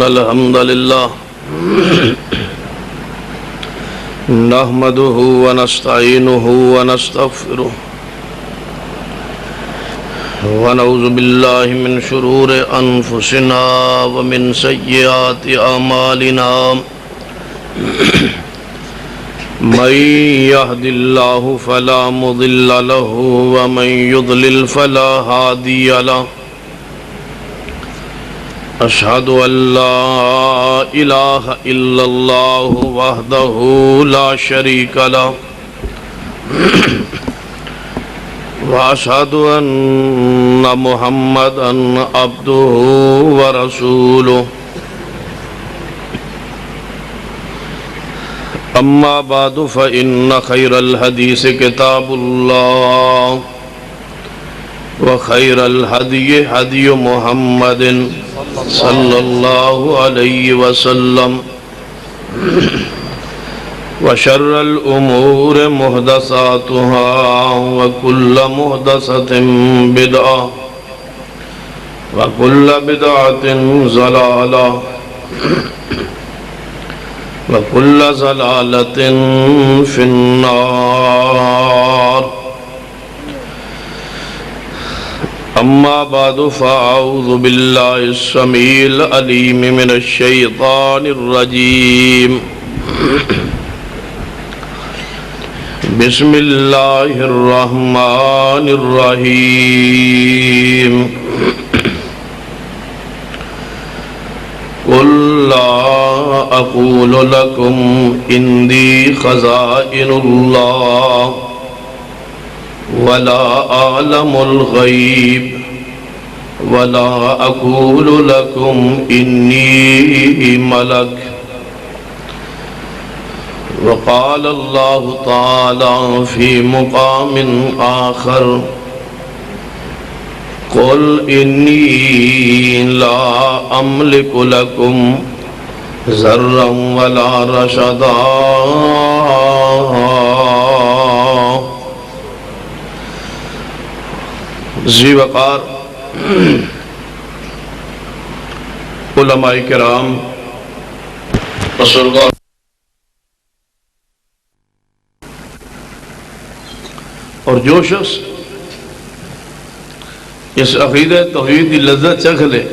الحمد لله نحمده ونستعينه ونستغفره ونعوذ بالله من شرور أنفسنا ومن سيئات أعمالنا من يهد الله فلا مضل له ومن يضلل فلا هادي له أشهد أن لا إله إلا الله وحده لا شريك له وأشهد أن محمدا عبده ورسوله أما بعد فإن خير الحديث كتاب الله وخير الهدي هدي محمد صلى الله عليه وسلم وشر الأمور محدثاتها وكل محدثة بدعة وكل بدعة ضلالة وكل ضلالة في النار أما بعد فأعوذ بالله السميع العليم من الشيطان الرجيم بسم الله الرحمن الرحيم قل لا أقول لكم عندي خزائن الله ولا أعلم الغيب ولا أقول لكم إني ملك وقال الله تعالى في مقام آخر قل إني لا أملك لكم ضرا ولا رشدا ذی وقار علماء کرام بزرگان اور جو شخص اس عقیدہ توحید کی لذت چکھ لے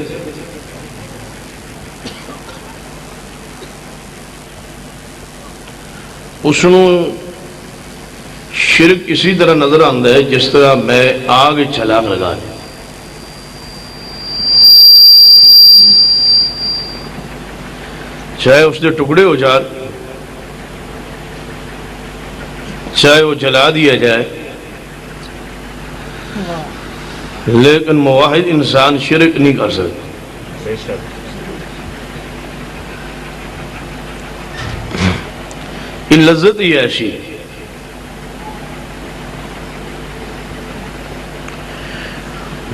اس نوں شرک اسی طرح نظر آتا ہے جس طرح میں آگ چھلانگ لگا دیا چاہے اس کے ٹکڑے ہو جائے چاہے وہ جلا دیا جائے لیکن موحد انسان شرک نہیں کر سکتا یہ لذت ہی ایسی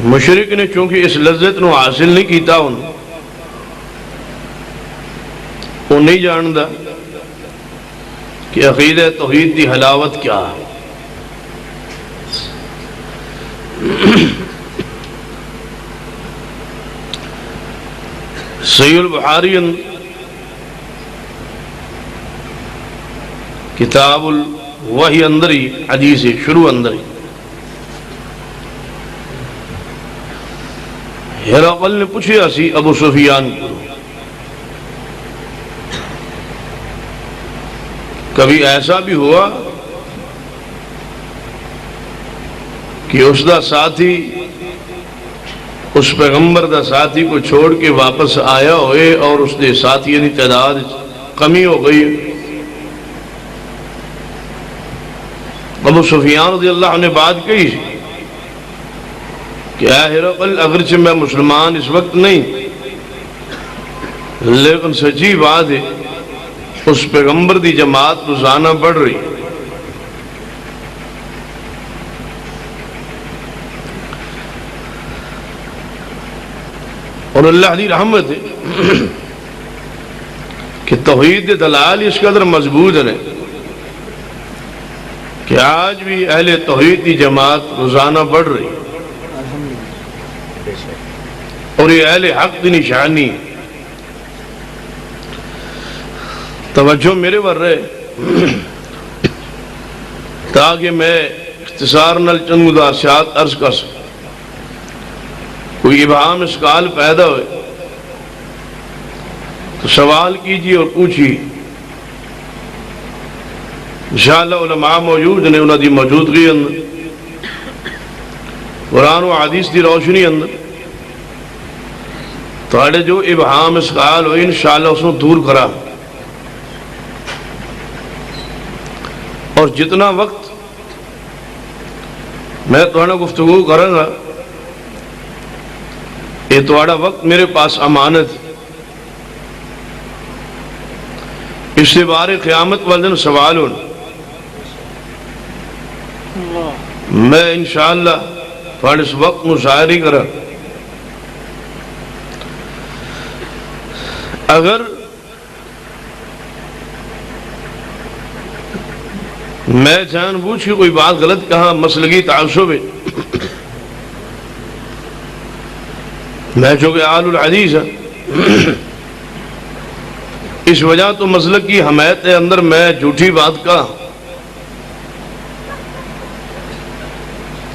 مشرک نے چونکہ اس لذت نو حاصل نہیں کیتا وہ نہیں جاندا کہ عقیدہ توحید دی حلاوت کیا ہے صحیح البخاری کتاب الوحی اندر ہی حدیث شروع اندر ہی ہرقل نے پوچھا سی ابو سفیان کو کبھی ایسا بھی ہوا کہ اس دا ساتھی اس پیغمبر دا ساتھی کو چھوڑ کے واپس آیا ہوئے اور اس دے ساتھیوں کی تعداد کمی ہو گئی ابو سفیان رضی اللہ عنہ نے بات کہی کہ اے ہرقل اگرچہ میں مسلمان اس وقت نہیں لیکن سچی بات ہے اس پیغمبر دی جماعت روزانہ بڑھ رہی اور اللہ دی رحمت ہے کہ توحید دلائل اس قدر مضبوط ہے کہ آج بھی اہل توحید کی جماعت روزانہ بڑھ رہی اور یہ اہل حق کی نشانی توجہ میرے پر رہے تاکہ میں اختصار نال چند مدعات عرض کر سکوں. کوئی ابہام اشکال پیدا ہوئے تو سوال کیجیے اور پوچھیے. انشاءاللہ علماء موجود نے، انہوں دی موجودگی اندر قرآن و حدیث دی روشنی اندر تھوڑے جو ابہام اشکال ہوئے انشاءاللہ اس کو دور کرا. اور جتنا وقت میں تھوڑا گفتگو کروں گا یہ تھوڑا وقت میرے پاس امانت ہے. اس سے بارے قیامت والے دن سوال ہونا. میں انشاءاللہ تھوڑا اس وقت مشاعری کرا. اگر میں جان بوجھ کے کوئی بات غلط کہا مسلکی تعصب ہے، میں چونکہ اہل الحدیث ہے اس وجہ تو مسلک کی حمایت کے اندر میں جھوٹی بات کہا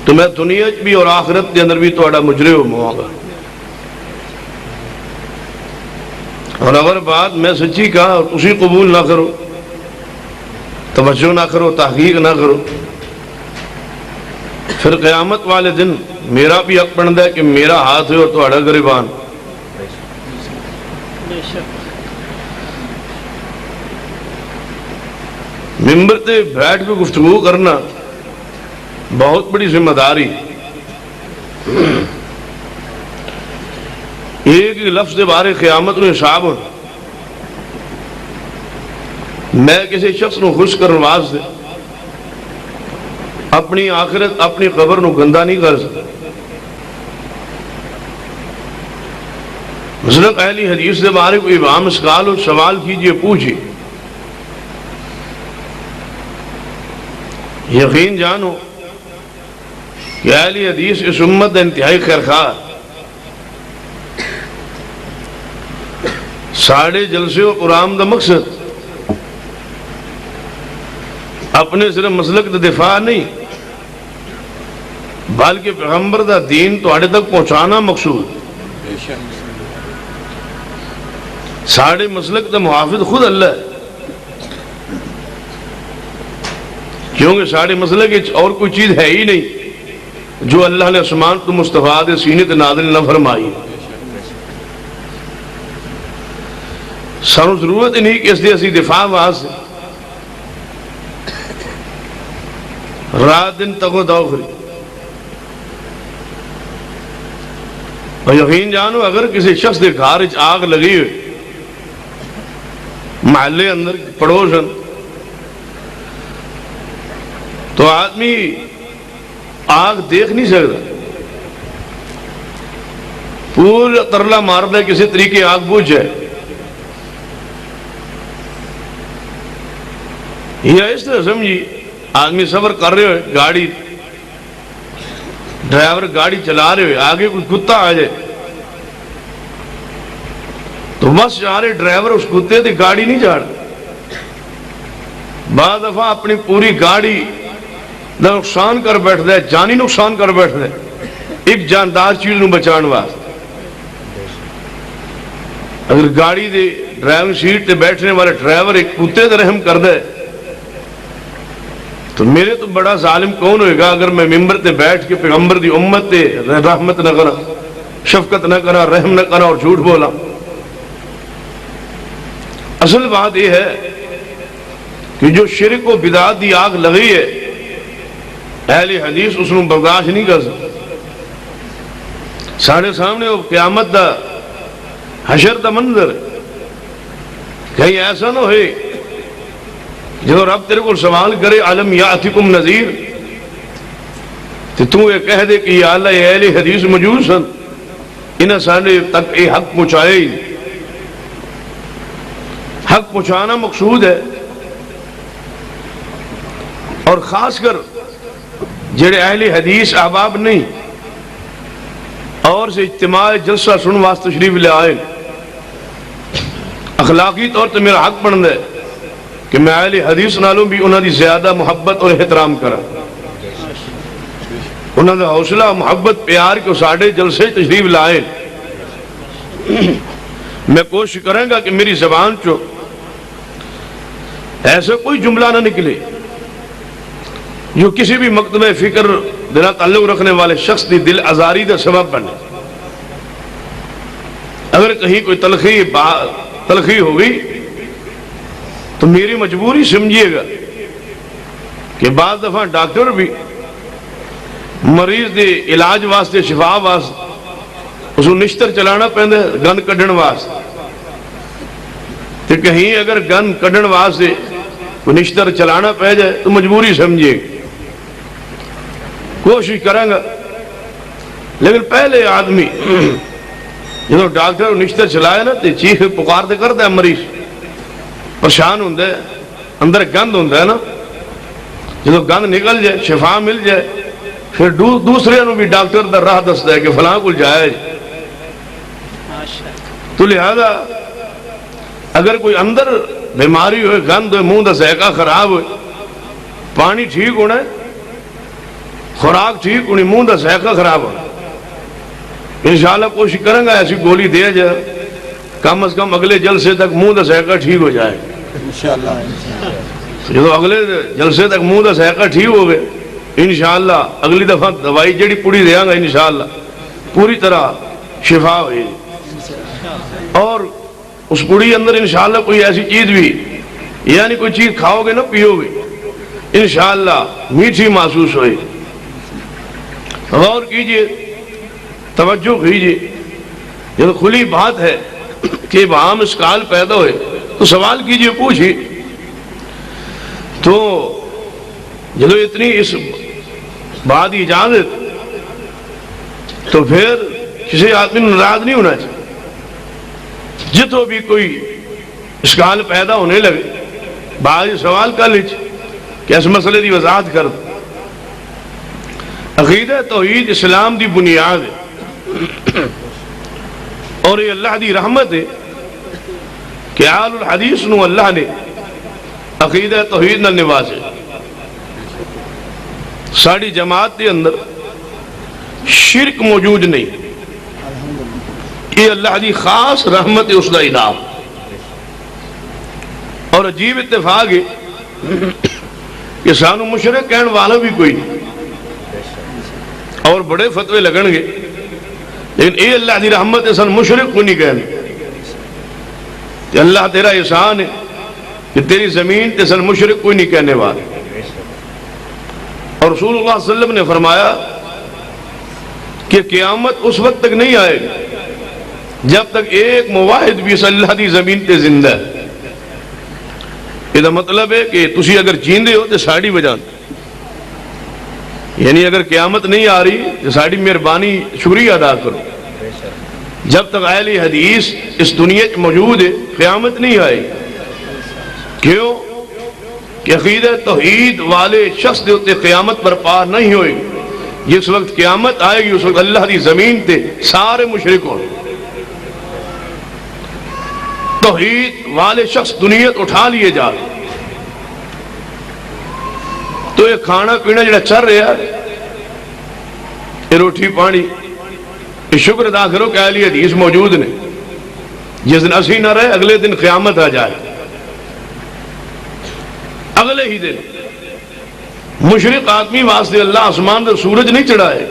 تو میں دنیا بھی اور آخرت کے اندر بھی تھوڑا مجرم ہوں گا. اور اگر بات میں سچی کہا اور اسی قبول نہ کرو، توجہ نہ کرو، تحقیق نہ کرو، پھر قیامت والے دن میرا بھی حق بنتا ہے کہ میرا ہاتھ ہے اور تھوڑا گریبان. ممبر تے بیٹھ کے گفتگو کرنا بہت بڑی ذمہ داری. ایک لفظ کے بارے قیامت میں حساب ہونا. میں کسی شخص کو خوش کرنے واسطے اپنی آخرت اپنی قبر نو گندا نہیں کر سکتا. مثلا اہل حدیث کے بارے کوئی ابہام اشکال ہو سوال کیجئے، پوچھئے. یقین جانو کہ اہل حدیث اس امت انتہائی خیرخواہ. ساڑھے جلسے و قرآن دا مقصد اپنے صرف مسلک دا دفاع نہیں بلکہ پیغمبر دا دین تواڈے تک پہنچانا مقصود. ساڑھے مسلک دا محافظ خود اللہ ہے، کیونکہ ساڑھے مسلک اور کوئی چیز ہے ہی نہیں جو اللہ نے اسمان تو مصطفیٰ دے سینے تے نازل نہ فرمائی. سانو ضرورت نہیں کہ اس دے اسی دفاع واسطے رات دن تگو دو کری. اور یقین جانو اگر کسی شخص دے گھر آگ لگی ہوئی محلے اندر پڑوس تو آدمی آگ دیکھ نہیں سکتا، پورا ترلا مار دے کسی طریقے آگ بجھ جائے. یہ اس طرح سمجھی آدمی سفر کر رہے ہوئے، گاڑی ڈرائیور گاڑی چلا رہے ہوئے، آگے کوئی کتا آ جائے تو بس جا رہے ڈرائیور اس کتے تھی گاڑی نہیں جاڑ. بعض دفعہ اپنی پوری گاڑی نقصان کر بیٹھ دے، جانی نقصان کر بیٹھ دے ایک جاندار چیز نو بچان واسطے. اگر گاڑی دے ڈرائیونگ سیٹ تے بیٹھنے والے ڈرائیور ایک کتے تے رحم کر دے تو میرے تو بڑا ظالم کون ہوئے گا اگر میں ممبر تے بیٹھ کے پیغمبر دی امت تے رحمت نہ کرا، شفقت نہ کرا، رحم نہ کرا اور جھوٹ بولا. اصل بات یہ ہے کہ جو شرک و بدعت دی آگ لگی ہے اہل حدیث اس کو برداشت نہیں کر سکتا. سارے سامنے وہ قیامت دا حشر دا منظر کہیں ایسا نہ ہوئے جو رب تیرے کو سوال کرے علم یاتکم نذیر تو یہ کہہ دے کہ یا اللہ یہ اہل حدیث موجود سن انہیں سارے تک یہ حق پہنچائے ہی. حق پہنچانا مقصود ہے اور خاص کر جڑے اہل حدیث احباب نہیں اور سے اجتماع جلسہ سن واسطے تشریف لے آئے اخلاقی طور تے میرا حق بن دے کہ میں اہل حدیث نالوں بھی انہوں دی زیادہ محبت اور احترام کرا، انہوں دا حوصلہ محبت پیار کو ساڑھے جلسے تشریف لائے۔ میں کوشش کروں گا کہ میری زبان چو ایسا کوئی جملہ نہ نکلے جو کسی بھی مکتبہ فکر دل تعلق رکھنے والے شخص دی دل آزاری دا سبب بنے۔ اگر کہیں کوئی تلخی ہو گئی تو میری مجبوری سمجھیے گا کہ بعض دفعہ ڈاکٹر بھی مریض دے علاج واسطے شفا واسطے اس کو نشتر چلانا پہندے گند کڈن واسطے، تو کہیں اگر گند کڈن واسطے نشتر چلانا پہ جائے تو مجبوری سمجھیے گا، کوشش کریں گا۔ لیکن پہلے آدمی جب ڈاکٹر نشتر چلائے نا تو چیخ پکار دے کرتا ہے، مریض پریشان ہوتا ہے، اندر گند ہوتا ہے نا، جب گند نکل جائے شفا مل جائے پھر دوسرے نو بھی ڈاکٹر دا راہ دستا ہے کہ فلاں کو جائے۔ تو لہذا اگر کوئی اندر بیماری ہوئے، گند ہوئے، منہ دا ذائقہ خراب ہوئے، پانی ٹھیک ہونا ہے، خوراک ٹھیک ہونی، منہ دا ذائقہ خراب ہونا، انشاءاللہ کوشش کریں گا ایسی گولی دیا جائے کم از کم اگلے جلسے تک منہ دا ذائقہ ٹھیک ہو جائے انشاءاللہ۔ جب اگلے جلسے تک منہ دا ذائقہ ٹھیک ہو گئے انشاءاللہ اگلی دفعہ دوائی جڑی پوری دیا گا انشاءاللہ پوری طرح شفا ہوئی، اور اس پوڑی اندر انشاءاللہ کوئی ایسی چیز بھی یعنی کوئی چیز کھاؤ گے نہ پیو گے انشاءاللہ میٹھی محسوس ہوئی۔ غور کیجئے، توجہ کیجئے، یہ کھلی بات ہے کہ وہاں اشکال پیدا ہوئے تو سوال کیجئے، پوچھئے۔ تو جب اتنی اس بات اجازت تو پھر کسی آدمی ناراض نہیں ہونا چاہیے۔ جتو بھی کوئی اشکال پیدا ہونے لگے بعض سوال کر لیجیے کہ اس مسئلے دی وضاحت کر دو۔ عقیدہ توحید اسلام دی بنیاد ہے، اور یہ اللہ دی رحمت ہے کہ آل الحدیث نو اللہ نے عقیدہ توحید نہ نوازے۔ ساری جماعت کے اندر شرک موجود نہیں، یہ اللہ دی خاص رحمت ہے، اس دا انعام۔ اور عجیب اتفاق ہے کہ سانو مشرک کہن والا بھی کوئی نہیں، اور بڑے فتوے لگن گے، لیکن اے اللہ دی رحمت ہے، سن مشرک کو نہیں کہنے کہ اللہ تیرا احسان ہے کہ تیری زمین تے سن مشرک کوئی نہیں کہنے والا۔ اور رسول اللہ صلی اللہ علیہ وسلم نے فرمایا کہ قیامت اس وقت تک نہیں آئے گی جب تک ایک موحد بھی اس اللہ دی زمین تے زندہ ہے۔ یہ مطلب ہے کہ تسی اگر جیندے ہو تو ساڑی بجان، یعنی اگر قیامت نہیں آ رہی تو ساڑی مہربانی شکریہ ادا کرو۔ جب تک اہل حدیث اس دنیا میں موجود ہے قیامت نہیں آئے گی۔ کیوں؟ کہ عقیدہ توحید والے شخص دے ہوتے قیامت پر پار نہیں ہوئے گی۔ جس وقت قیامت آئے گی اس وقت اللہ دی زمین تے سارے مشرک ہوں، توحید والے شخص دنیا اٹھا لیے جا رہے۔ تو یہ کھانا پینا جڑا چل رہا ہے، یہ روٹی پانی، یہ شکر ادا کرو کہ اہل حدیث موجود نے۔ جس دن اسی نہ رہے اگلے دن قیامت آ جائے، اگلے ہی دن مشرق آدمی واسطے اللہ آسمان سے سورج نہیں چڑھائے۔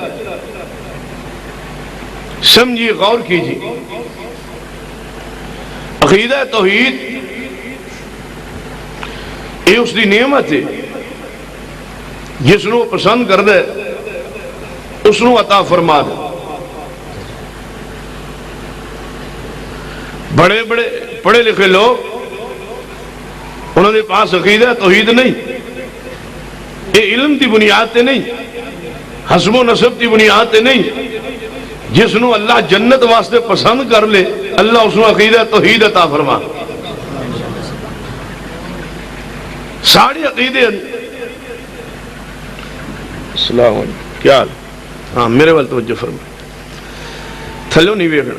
سمجھیے، غور کیجیے، عقیدہ توحید یہ اس دی نعمت ہے، جس نو پسند کر دے اس نو عطا فرما دے۔ بڑے بڑے پڑھے لکھے لوگ انہوں نے پاس عقیدہ توحید نہیں، یہ علم دی بنیاد تے نہیں، حسب و نسب دی بنیاد تے نہیں۔ جس نو اللہ جنت واسطے پسند کر لے اللہ اس نو عقیدہ توحید عطا فرما۔ ساڑھے عقیدے السلام علیکم، کیا حال؟ ہاں میرے وال توجہ فرما، تھلو نہیں ویکھنا،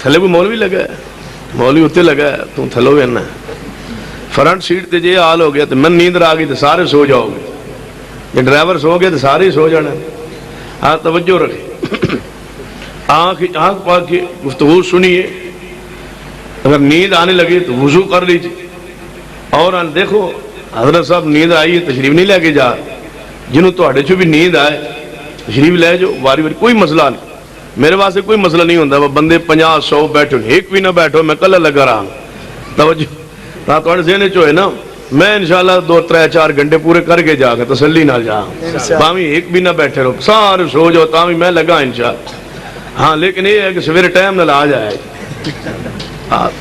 تھلے کوئی مولوی لگا ہے، مولوی اتنے لگا ہے تو تھلو ویکھنا ہے، فرنٹ سیٹ تے جی حال ہو گیا تو من نیند آ گئی تو سارے سو جاؤ گے، یہ ڈرائیور سو گئے تو سارے سو جانا۔ ہاں توجہ رکھے، آنکھ پاک کے گفتگو سنیے، اگر نیند آنے لگی تو وضو کر لیجیے، اور دیکھو حضرت صاحب نیند آئی ہے تشریف نہیں لے کے جا، جنہوں تواڈے چوں بھی نیند آئے تشریف لے جو، واری واری کوئی مسئلہ نہیں، میرے واسطے کوئی مسئلہ نہیں ہوتا، وہ بندے 50-100 بیٹھو ایک بھی نہ بیٹھو، میں کلا لگا رہا ہوں۔ توجہ تواڈے ذہن چ ہوئے نا، میں انشاءاللہ 2-3-4 گھنٹے پورے کر کے جا کے تسلی نال جا، باویں ایک بھی نہ بیٹھے رہو، سارے سو جاؤ تاں بھی میں لگا انشاءاللہ۔ ہاں لیکن یہ ہے کہ سویرے ٹائم نال آ جائے،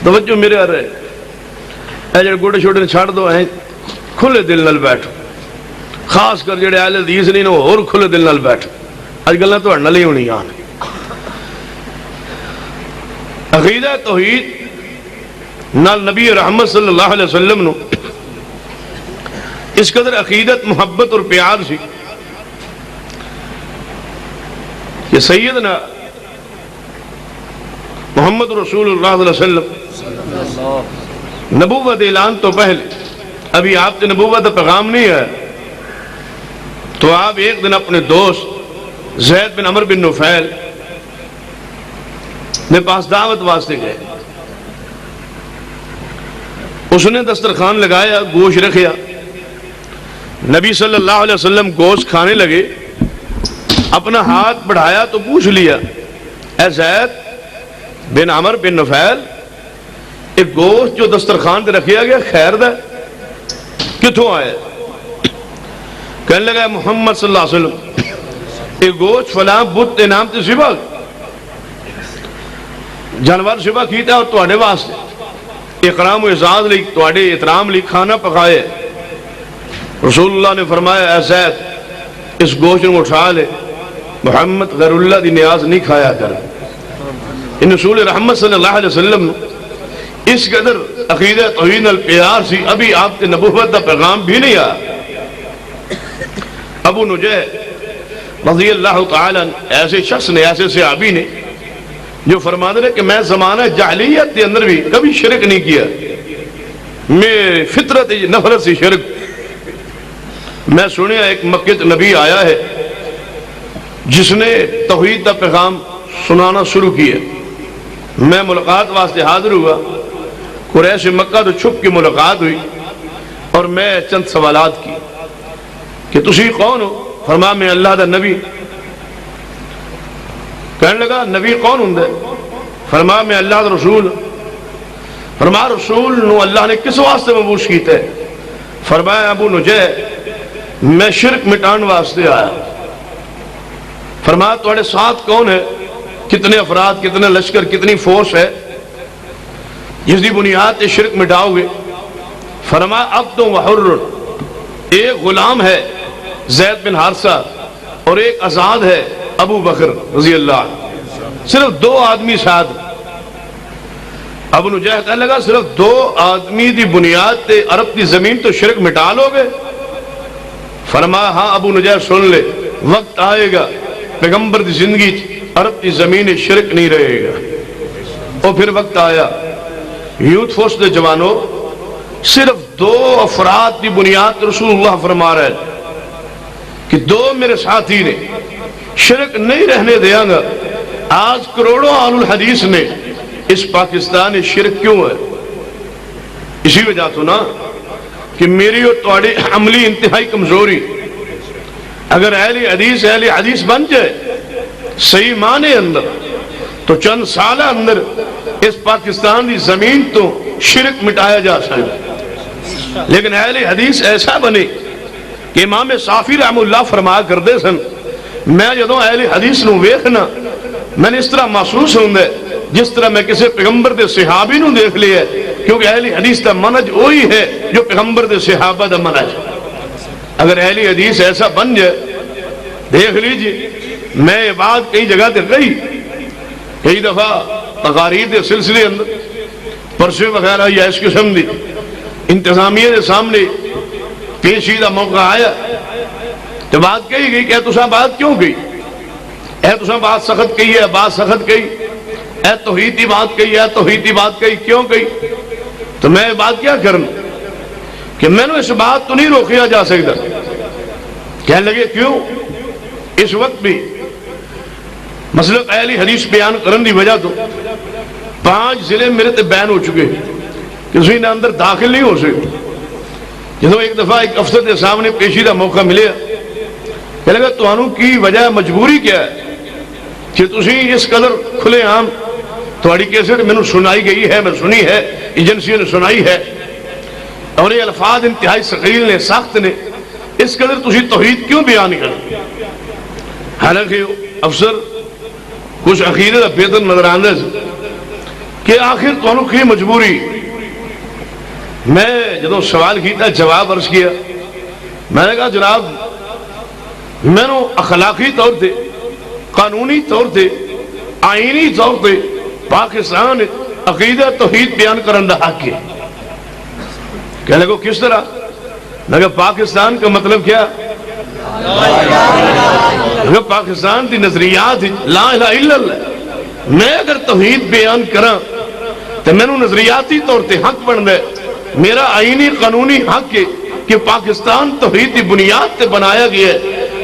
توجہ میرے آ رہے اے جڑے گوڑے چھوٹے چھڑ دو، کھلے دل نال بیٹھو، خاص کر جڑے اہل حدیث نہیں نو اور کھلے دل نال بیٹھو، اج گلاں تہاڈے نال ہی ہونی آن۔ عقیدہ توحید نال نبی رحمت صلی اللہ علیہ وسلم نو اس قدر عقیدت محبت اور پیار سی کہ سیدنا محمد رسول اللہ صلی اللہ علیہ وسلم نبوت اعلان تو پہلے، ابھی آپ کے نبوت پیغام نہیں ہے، تو آپ ایک دن اپنے دوست زید بن عمر بن نفیل نے پاس دعوت واسطے گئے، اس نے دسترخوان لگایا، گوشت رکھیا، نبی صلی اللہ علیہ وسلم گوشت کھانے لگے، اپنا ہاتھ بڑھایا تو پوچھ لیا، اے زید بن عمر بن نفیل، ایک گوشت جو دسترخوان تے رکھیا گیا خیر دا کتوں آیا؟ کہنے لگا محمد صلی اللہ علیہ وسلم ایک گوشت فلاں بت کے نام تے ذبح جانور ذبح کیتا ہے اور تواڈے واسطے اکرام و اعزاز لی، تواڈے احترام لی کھانا پکائے۔ رسول اللہ نے فرمایا اے زید اس گوشت کو اٹھا لے، محمد غیر اللہ دی نیاز نہیں کھایا کر۔ ان رسول رحمت صلی اللہ علیہ وسلم اس قدر عقیدہ توحید پیار سی، ابھی آپ کے نبوت کا پیغام بھی نہیں آیا۔ ابو نجیح رضی اللہ تعالیٰ ایسے شخص نے، ایسے صحابی نے جو فرماتے ہیں کہ میں زمانہ جاہلیت کے اندر بھی کبھی شرک نہیں کیا، میں فطرت نفرت سے شرک۔ میں سنیا ایک مکہ نبی آیا ہے جس نے توحید کا پیغام سنانا شروع کیا، میں ملاقات واسطے حاضر ہوا، قریش مکہ تو چھپ کی ملاقات ہوئی، اور میں چند سوالات کی کہ تسی کون ہو؟ فرمایا میں اللہ دا نبی۔ کہنے لگا نبی کون ہوں دے؟ فرمایا میں اللہ دا رسول۔ فرمایا رسول نو اللہ نے کس واسطے مبعوث کیتا ہے؟ فرمایا ابو نجیح میں شرک مٹان واسطے آیا۔ فرمایا تواڈے ساتھ کون ہے؟ کتنے افراد، کتنے لشکر، کتنی فورس ہے جس دی بنیاد تے شرک مٹاؤ گے؟ فرمایا عبد و حر، ایک غلام ہے زید بن حارثہ اور ایک آزاد ہے ابو بکر رضی اللہ عنہ، صرف 2 آدمی ساتھ۔ ابو نجیح کہنے لگا صرف 2 آدمی دی بنیاد تے عرب دی زمین تو شرک مٹا لو گے؟ فرمایا ہاں ابو نجیح سن لے، وقت آئے گا پیغمبر دی زندگی عرب دی زمین شرک نہیں رہے گا۔ اور پھر وقت آیا، یوتھ فورس دے جوانوں صرف 2 افراد کی بنیاد رسول اللہ فرما رہے ہیں کہ 2 میرے ساتھی نے، شرک نہیں رہنے دیا گا۔ آج کروڑوں اہل الحدیث نے اس پاکستان میں شرک کیوں ہے؟ اسی وجہ تو نا کہ میری اور تواڈی عملی انتہائی کمزوری۔ اگر اہل حدیث بن جائے صحیح معنی اندر تو چند سالہ اندر اس پاکستان کی زمین تو شرک مٹایا جا سکتا، لیکن اہل حدیث ایسا بنے کہ امام صافی رحم اللہ فرمایا کرتے سن، میں جدوں اہل حدیث نو ویکھنا میں نے اس طرح محسوس ہوں گے جس طرح میں کسی پیغمبر دے صحابی نو دیکھ لیا ہے، کیونکہ اہل حدیث کا منہج وہی ہے جو پیغمبر دے صحابہ دا منہج۔ اگر اہل حدیث ایسا بن جائے، دیکھ لیجئے میں یہ بات کئی جگہ تے گئی، کئی دفعہ تقاریر دے سلسلے اندر پرسے وغیرہ یا اس قسم دی انتظامیہ دے سامنے پیشی دا موقع آیا تو بات کہی گئی کہ تساں بات کیوں گئی؟ تساں بات سخت کہی ہے، بات سخت کہی، توحیدی بات کہی ہے، توحیدی بات کہی، کیوں کہی؟ تو میں بات کیا کروں؟ کہ میں نے اس بات تو نہیں روکیا جا سکتا. کہنے لگے کیوں؟ اس وقت بھی مسلک اہل حدیث بیان کرنے کی وجہ تو 5 ضلع میرے تے بین ہو چکے کسی نے اندر داخل نہیں ہو سکے. جدو ایک دفعہ ایک افسر کے سامنے پیشی کا موقع ملے کہنے لگا تمہوں کی وجہ مجبوری کیا ہے کہ تسی اس قدر کھلے عام تھوڑی کیسٹ میں سنائی گئی ہے، میں سنی ہے، ایجنسی نے سنائی ہے، اور یہ الفاظ انتہائی ثقیل نے، سخت نے، اس قدر تسی توحید کیوں بیان کریں؟ حالانکہ افسر کچھ عقیدے کا بہتر نظر آنے سے کہ آخر تمہوں کی مجبوری. میں جدو سوال کیتا جواب عرض کیا، میں نے کہا جناب میں نے اخلاقی طور تے، قانونی طور تے، آئینی طور تے پاکستان عقیدہ توحید بیان کرن دا حق ہے. کہنے لگو کس طرح؟ میں کہا پاکستان کا مطلب کیا؟ پاکستان دی نظریات لا الہ الا اللہ. میں اگر توحید بیان کراں تو میں نے نظریاتی طور تے حق بن دے، میرا آئینی قانونی حق ہے کہ پاکستان توحید دی بنیاد تے بنایا گیا ہے.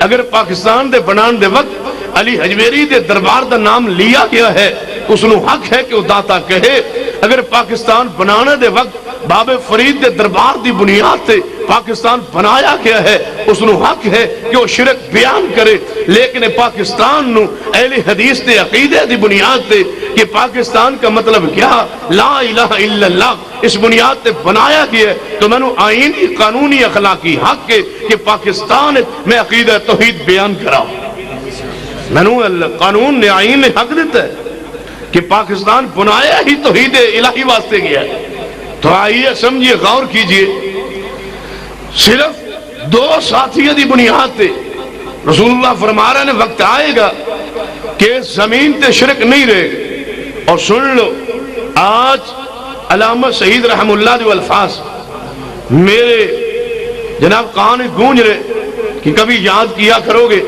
اگر پاکستان دے بنان دے وقت علی حجویری دے دربار دا نام لیا گیا ہے، اس نو حق ہے کہ وہ داتا کہے. اگر پاکستان بنانے دے وقت باب فرید دے دربار دی بنیاد تے پاکستان بنایا گیا ہے، اس نو حق ہے کہ وہ شرک بیان کرے. لیکن پاکستان نو اہل حدیث دے عقیدے دی بنیاد تے کہ پاکستان کا مطلب کیا؟ لا الہ الا اللہ، اس بنیاد تے بنایا گیا ہے. تو میں نے آئینی قانونی اخلاقی حق ہے کہ پاکستان میں عقیدہ توحید بیان کراؤں. میں نے قانون نے، آئین نے حق دیتا ہے کہ پاکستان بنایا ہی توحید الہی واسطے گیا ہے. تو آئیے سمجھیے، غور کیجئے، صرف 2 ساتھیوں دی بنیاد تے رسول اللہ فرما رہے ہیں وقت آئے گا کہ زمین تے شرک نہیں رہے گا. اور سن لو، آج علامہ سعید رحم اللہ دے الفاظ میرے جناب کان گونج رہے کہ کبھی یاد کیا کرو گے،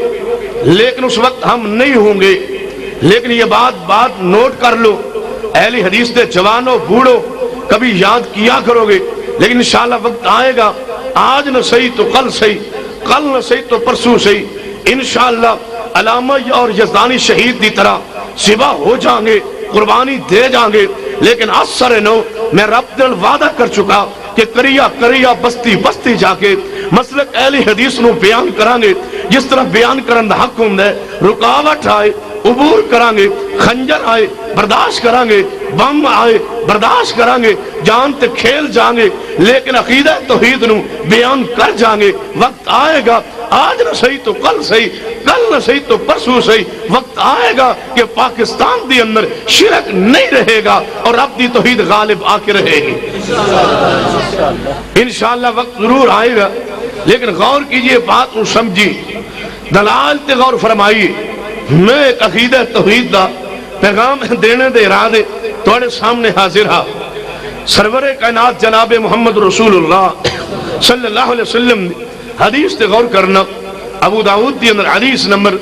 لیکن اس وقت ہم نہیں ہوں گے. لیکن یہ بات نوٹ کر لو، اہل حدیث دے جوانوں بوڑھو کبھی یاد کیا کرو گے. لیکن انشاءاللہ وقت آئے گا، آج نہ صحیح تو کل صحیح، کل نہ صحیح تو پرسوں صحیح، انشاءاللہ علامہ اور یزدانی شہید دی طرح سبا ہو جائیں گے، قربانی دے جائیں گے. لیکن اثر نو میں رب دل وعدہ کر چکا کہ کریا بستی بستی جا کے مسلک اہل حدیث نو بیان کران گے. جس طرح بیان کرن دا حق ہوندا ہے، رکاوٹ آئے عبور کران گے، خنجر آئے برداشت کران گے، بم آئے برداشت کران گے، جان تے کھیل جائیں گے، لیکن عقیدہ توحید نو بیان کر جائیں گے. وقت آئے گا، آج نہ صحیح تو کل صحیح، کل نہ صحیح تو پرسوں صحیح، وقت آئے گا کہ پاکستان دی اندر شرک نہیں رہے گا اور رب دی توحید غالب آ کے رہے گی. انشاءاللہ وقت ضرور آئے گا. لیکن غور کیجئے، بات کو سمجھی، دلال تے غور فرمائیے. میں ایک عقیدہ توحید دا پیغام دینے دے ارادے توڑے سامنے حاضر ہاں. سرور کائنات جناب محمد رسول اللہ صلی اللہ علیہ وسلم حدیث تے غور کرنا. ابو داؤد دی اندر حدیث نمبر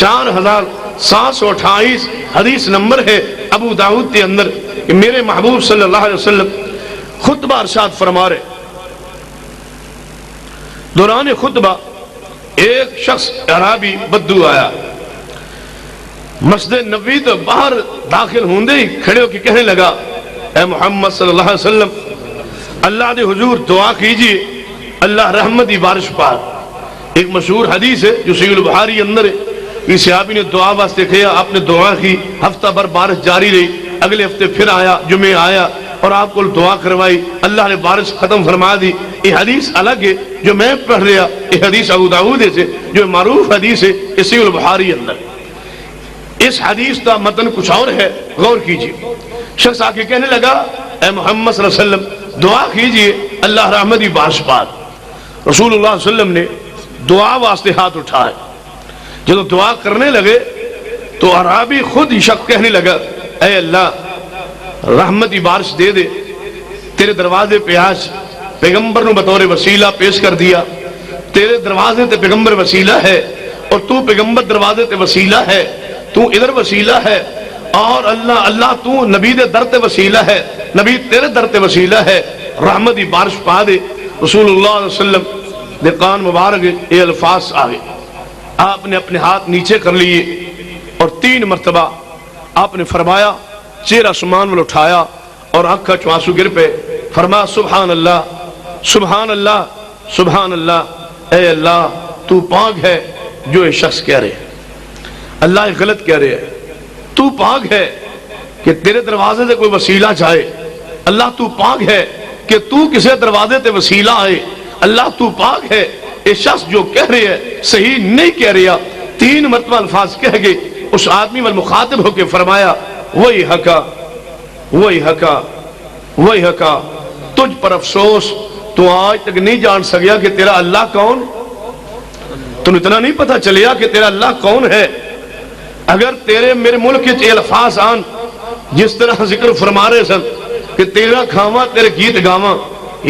4728 حدیث نمبر ہے ابو داؤد دی اندر کہ میرے محبوب صلی اللہ علیہ وسلم خطبہ ارشاد فرما رہے. دوران خطبہ ایک شخص عربی بدو آیا، مسجد نبوی تو باہر داخل ہوندے ہی کھڑے ہو کے کہنے لگا، اے محمد صلی اللہ علیہ وسلم، اللہ دے حضور دعا کیجئے، اللہ رحمت بارش پار. ایک مشہور حدیث ہے جو صحیح البخاری اندر ہے. اس صحابی نے دعا واسطے کہا، آپ نے دعا کی، ہفتہ بھر بارش جاری رہی، اگلے ہفتے پھر آیا، جمعے آیا اور آپ کو دعا کروائی، اللہ نے بارش ختم فرما دی. یہ حدیث الگ ہے جو میں پڑھ رہا، یہ حدیث ابو داؤد سے جو معروف حدیث ہے صحیح البخاری اندر. اس حدیث کا متن کچھ اور ہے، غور کیجئے. شخص آ کے کہنے لگا، اے محمد صلی اللہ علیہ وسلم دعا کیجئے، اللہ رحمت بارش پار. رسول اللہ صلی اللہ علیہ وسلم نے دعا واسطے ہاتھ اٹھائے. جب دعا کرنے لگے تو عربی خود ہی شخص کہنے لگا، اے اللہ رحمت بارش دے دے، تیرے دروازے پہ آج پیغمبر نے بطور وسیلہ پیش کر دیا. تیرے دروازے تے پیغمبر وسیلہ ہے اور تو پیغمبر دروازے تے وسیلہ ہے، تو ادھر وسیلہ ہے، اور اللہ تو نبی دے در تے وسیلہ ہے، نبی تیرے در تے وسیلہ ہے، رحمت بارش پا دے. رسول اللہ علیہ وسلم دے کان مبارک یہ الفاظ آگے، آپ نے اپنے ہاتھ نیچے کر لیے اور 3 مرتبہ آپ نے فرمایا، چہرہ آسمان میں اٹھایا اور آنکھوں چوں آنسو گر پہ، فرمایا سبحان اللہ سبحان اللہ سبحان اللہ، اے اللہ تو پاک ہے جو یہ شخص کہہ رہے ہیں، اللہ یہ غلط کہہ رہے ہیں، تو پاک ہے کہ تیرے دروازے سے کوئی وسیلہ چاہے، اللہ تو پاک ہے کہ تو کسے دروازے تے وسیلہ آئے، اللہ تو پاک ہے یہ شخص جو کہہ رہے ہے صحیح نہیں کہہ رہا۔ 3 مرتبہ الفاظ کہہ گئے، اس آدمی وال مخاطب ہو کے فرمایا وہی حقا وہی حقا وہی حقا، تجھ پر افسوس، تو آج تک نہیں جان سکیا کہ تیرا اللہ کون، تم اتنا نہیں پتہ چلیا کہ تیرا اللہ کون ہے۔ اگر تیرے میرے ملک کے الفاظ آن جس طرح ذکر فرما رہے سن کہ تیرا کھاواں تیرے گیت گاواں،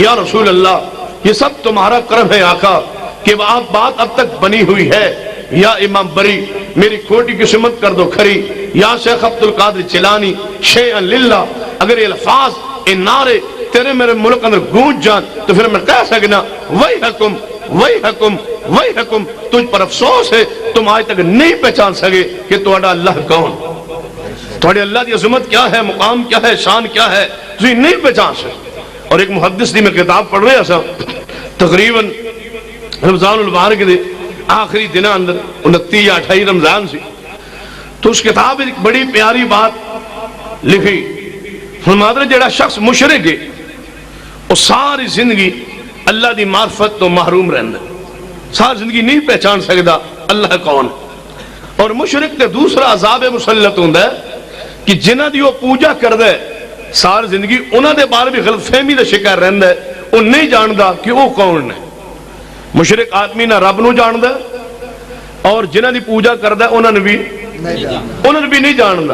یا رسول اللہ یہ سب تمہارا کرم ہے آقا کہ آپ بات اب تک بنی ہوئی ہے، یا امام بری میری کھوٹی کی سمت کر دو کھری، یا شیخ عبدالقادر چیلانی شیئن للہ، اگر یہ الفاظ ان نعرے تیرے میرے ملک اندر گونج جان تو پھر میں کہہ سکنا وہی حکم وہی حکم وہی حکم، تجھ پر افسوس ہے تم آج تک نہیں پہچان سکے کہ تمہارا اللہ کون، تمہاری اللہ کی عظمت کیا ہے، مقام کیا ہے، شان کیا ہے، تجھے نہیں پہچان سکے۔ اور ایک محدث دی میں کتاب پڑھ رہے ہیں تقریباً رمضان المبارک دے آخری دن اندر 29 یا 28 رمضان سی، تو اس کتاب ایک بڑی پیاری بات لکھی، فرماتے ہیں جڑا شخص مشرک ہے وہ ساری زندگی اللہ دی معرفت تو محروم رہندا، ساری زندگی نہیں پہچان سکدا اللہ کون، اور مشرک تے دوسرا عذاب مسلط ہوندا ہے کہ جنہاں دی وہ پوجا کردا ہے ساری زندگی انہاں دے بارے بھی غلط فہمی دا شکار رہندا ہے، وہ نہیں جاندا کہ وہ کون ہے۔ مشرک آدمی نہ رب نو جاندا اور جنہاں دی پوجا کردا ہے انہاں نے بھی نہیں جاندا،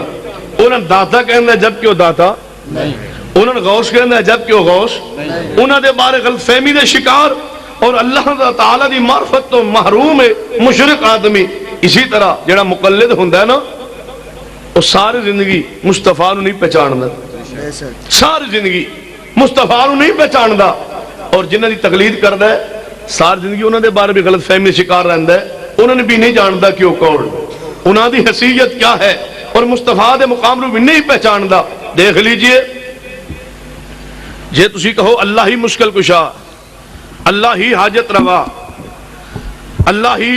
انہاں داتا کہندا ہے جبکہ وہ داتا نہیں، انہاں نے غوث کہندا ہے جبکہ وہ غوث نہیں، انہاں دے بارے غلط فہمی دے شکار اور اللہ تعالیٰ دی معرفت تو محروم ہے مشرک آدمی۔ اسی طرح جڑا مقلد ہوندا ہے نا وہ ساری زندگی مصطفیٰ نو نہیں پہچاندا، ساری زندگی مصطفیٰ نو نہیں پہچاندا، اور جنہاں دی تقلید کردا ہے ساری زندگی انہاں دے بارے بھی غلط فہمی شکار رہندا ہے، انہاں نے بھی نہیں جاندا کہ وہ کون، انہاں دی حیثیت کیا ہے، اور مصطفیٰ دے مقام نو بھی نہیں پہچاندا۔ دیکھ لیجئے جے تسی کہو اللہ ہی مشکل کشا، اللہ ہی حاجت روا، اللہ ہی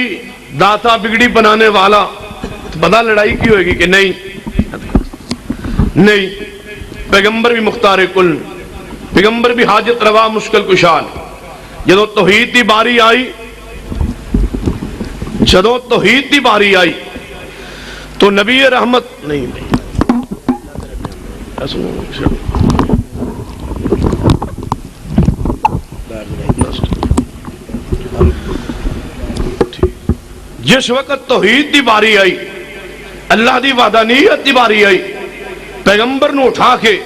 داتا بگڑی بنانے والا، تو پتہ لڑائی کی ہوئے گی کہ نہیں پیغمبر بھی مختار کل، پیغمبر بھی حاجت روا مشکل کشان۔ جدو توحید دی باری آئی تو نبی رحمت نہیں جس وقت توحید دی باری آئی، اللہ دی وحدانیت دی باری آئی، پیغمبر نو اٹھا کے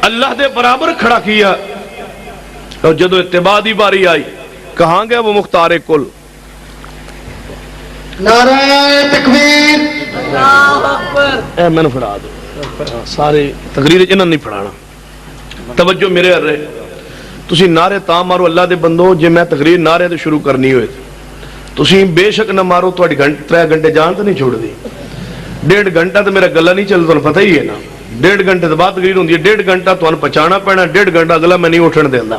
اللہ دے برابر کھڑا کیا، اور جدو اتباع دی باری آئی کہاں گیا وہ مختار کل؟ نعرہ تکبیر، اللہ اکبر۔ اے میں نے پڑھا دو سارے تقریر انہاں نہیں پڑھانا، توجہ میرے ہر رہے، تسی نعرے تاں مارو اللہ دے بندو جے میں تقریر نعرے تے شروع کرنی ہوئے تسی بے شک نہ مارو، تو 3 گھنٹے جان تو نہیں چھوڑ دی، 1.5 گھنٹہ تو میرا گلہ نہیں چلتا، تو پتہ ہی ہے نا 1.5 گھنٹے تو بعد تقریر ہوندی ہے، 1.5 گھنٹہ تو پہچانا پینا، 1.5 گھنٹہ اگلا میں نہیں اٹھن دینا،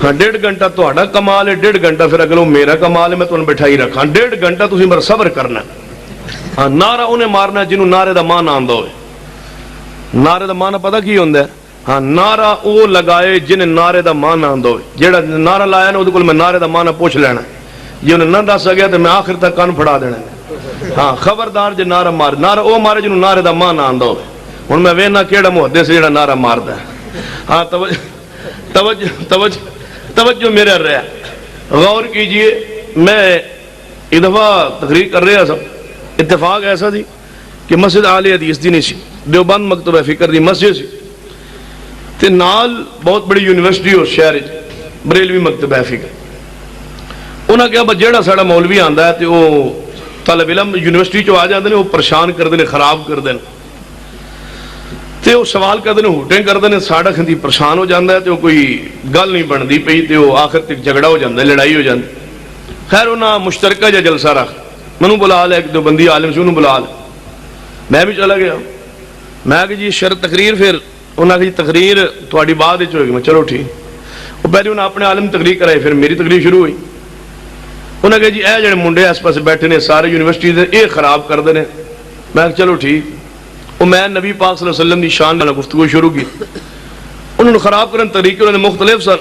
ہاں 1.5 گھنٹہ تو آڑا کمال ہے، 1.5 گھنٹہ پھر اگلوں میرا کمال ہے، میں تو انہیں بٹھائی رکھا، 1.5 گھنٹہ تسی میرا صبر کرنا، ہاں نعرہ انہیں مارنا جنہوں نعرے دا مان آندہ ہوئے، نعرے دا مان پتہ کی ہوندہ ہے، ہاں نعرہ او لگائے جنہیں نعرے دا مان آندہ ہوئے، جیڑا نعرہ لایا نا وہ میں نعرے دا مان پوچھ لینا، جی انہیں نہ دس گیا تو میں آخر تک کان پھڑا دینا، ہاں خبردار جے نعرہ مار، نعرہ او مارے جنہوں نعرے دا مان آندہ ہوئے، ان میں وینا کیڑا محدث جیڑا نعرہ مار دا ہے، ہاں توجہ میرے رہا، غور کیجئے، میں ایک دفعہ تقریر کر رہا تھا، اتفاق ایسا تھی کہ مسجد اہل حدیث دی نہیں سی، دیوبند مکتبہ فکر دی مسجد سی، تے نال بہت بڑی یونیورسٹی ہو شہر بریلوی مکتبہ فکر، انہاں کہا جیڑا ساڑا مولوی آندا ہے تے وہ طالب علم یونیورسٹی چو آ جاندے نے، وہ پریشان کر دینے، خراب کر دینے، تے وہ سوال کرتے ہیں ہوٹیں کرتے ہیں ساڑا کھندی پریشان ہو جاتا ہے تے وہ کوئی گل نہیں بنتی پئی تے وہ آخر تک جھگڑا ہو جاتا ہے لڑائی ہو جاتی. خیر انہاں مشترکہ جا جلسہ رکھ منوں بلا لے ایک دو بندی عالم سے انہوں بلا لے میں بھی چلا گیا میں کہ جی شرط تقریر پھر انہاں کی تقریر تھوڑی بعد ہوئے گی میں چلو ٹھیک وہ پہلے انہاں اپنے عالم تقریر کرائی پھر میری تقریر شروع ہوئی انہاں کہ جی اے جڑے منڈے اس پاس بیٹھے نے سارے یونیورسٹی دے اے خراب کر دے میں چلو ٹھیک وہ میں نبی پاک صلی اللہ علیہ وسلم کی شان والا گفتگو شروع کی انہوں نے خراب کرنے طریقے انہوں نے مختلف سر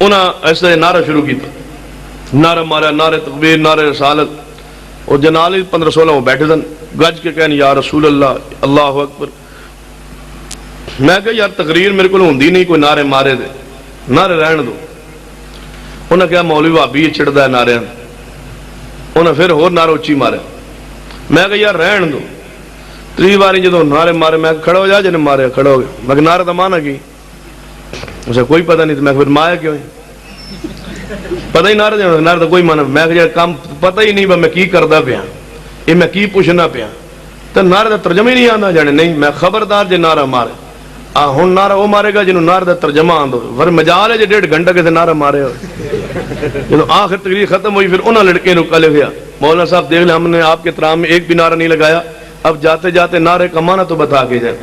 انہاں ایسے نعرہ شروع کیتا نعرہ مارا نعرہ تکبیر نعرہ رسالت اور جنال 15-16 وہ بیٹھے دن گج کے کہنے یا رسول اللہ اللہ اکبر میں کہا یار تقریر میرے کو ہوندی نہیں کوئی نعرے مارے دے نعرے رہن دو انہوں نے کہا مولوی بھابی یہ چڑھتا ہے نعرے انہوں نے پھر اور نعرہ اچھی مارے میں کہا یار رہن دو 3 باری جدو نعرے مارے میں کھڑا ہو جا جنہیں مارے کھڑا ہو گیا میں نعرہ تو مانا کی اسے کوئی پتہ نہیں تو میں پھر مایا کیوں پتہ ہی نعرہ تو کوئی مانا میں کہ کام پتہ ہی نہیں میں کی کردا پیا یہ میں کی پوچھنا پیا تو نعرہ دا ترجمہ ہی نہیں آندا جانے نہیں میں خبردار جے نعرہ مارے ہن نعرہ وہ مارے گا جنوں نعرہ دا ترجمہ آندو ور مجال ہے جے 1.5 گھنٹہ کسے نعرہ مارے ہو جب آخر تقریر ختم ہوئی پھر انہاں لڑکے نو کلے گیا مولانا صاحب دیکھ لیں ہم نے آپ کے احترام میں ایک بھی نعرہ نہیں لگایا اب جاتے جاتے نعرے کا معنی تو بتا کے جائے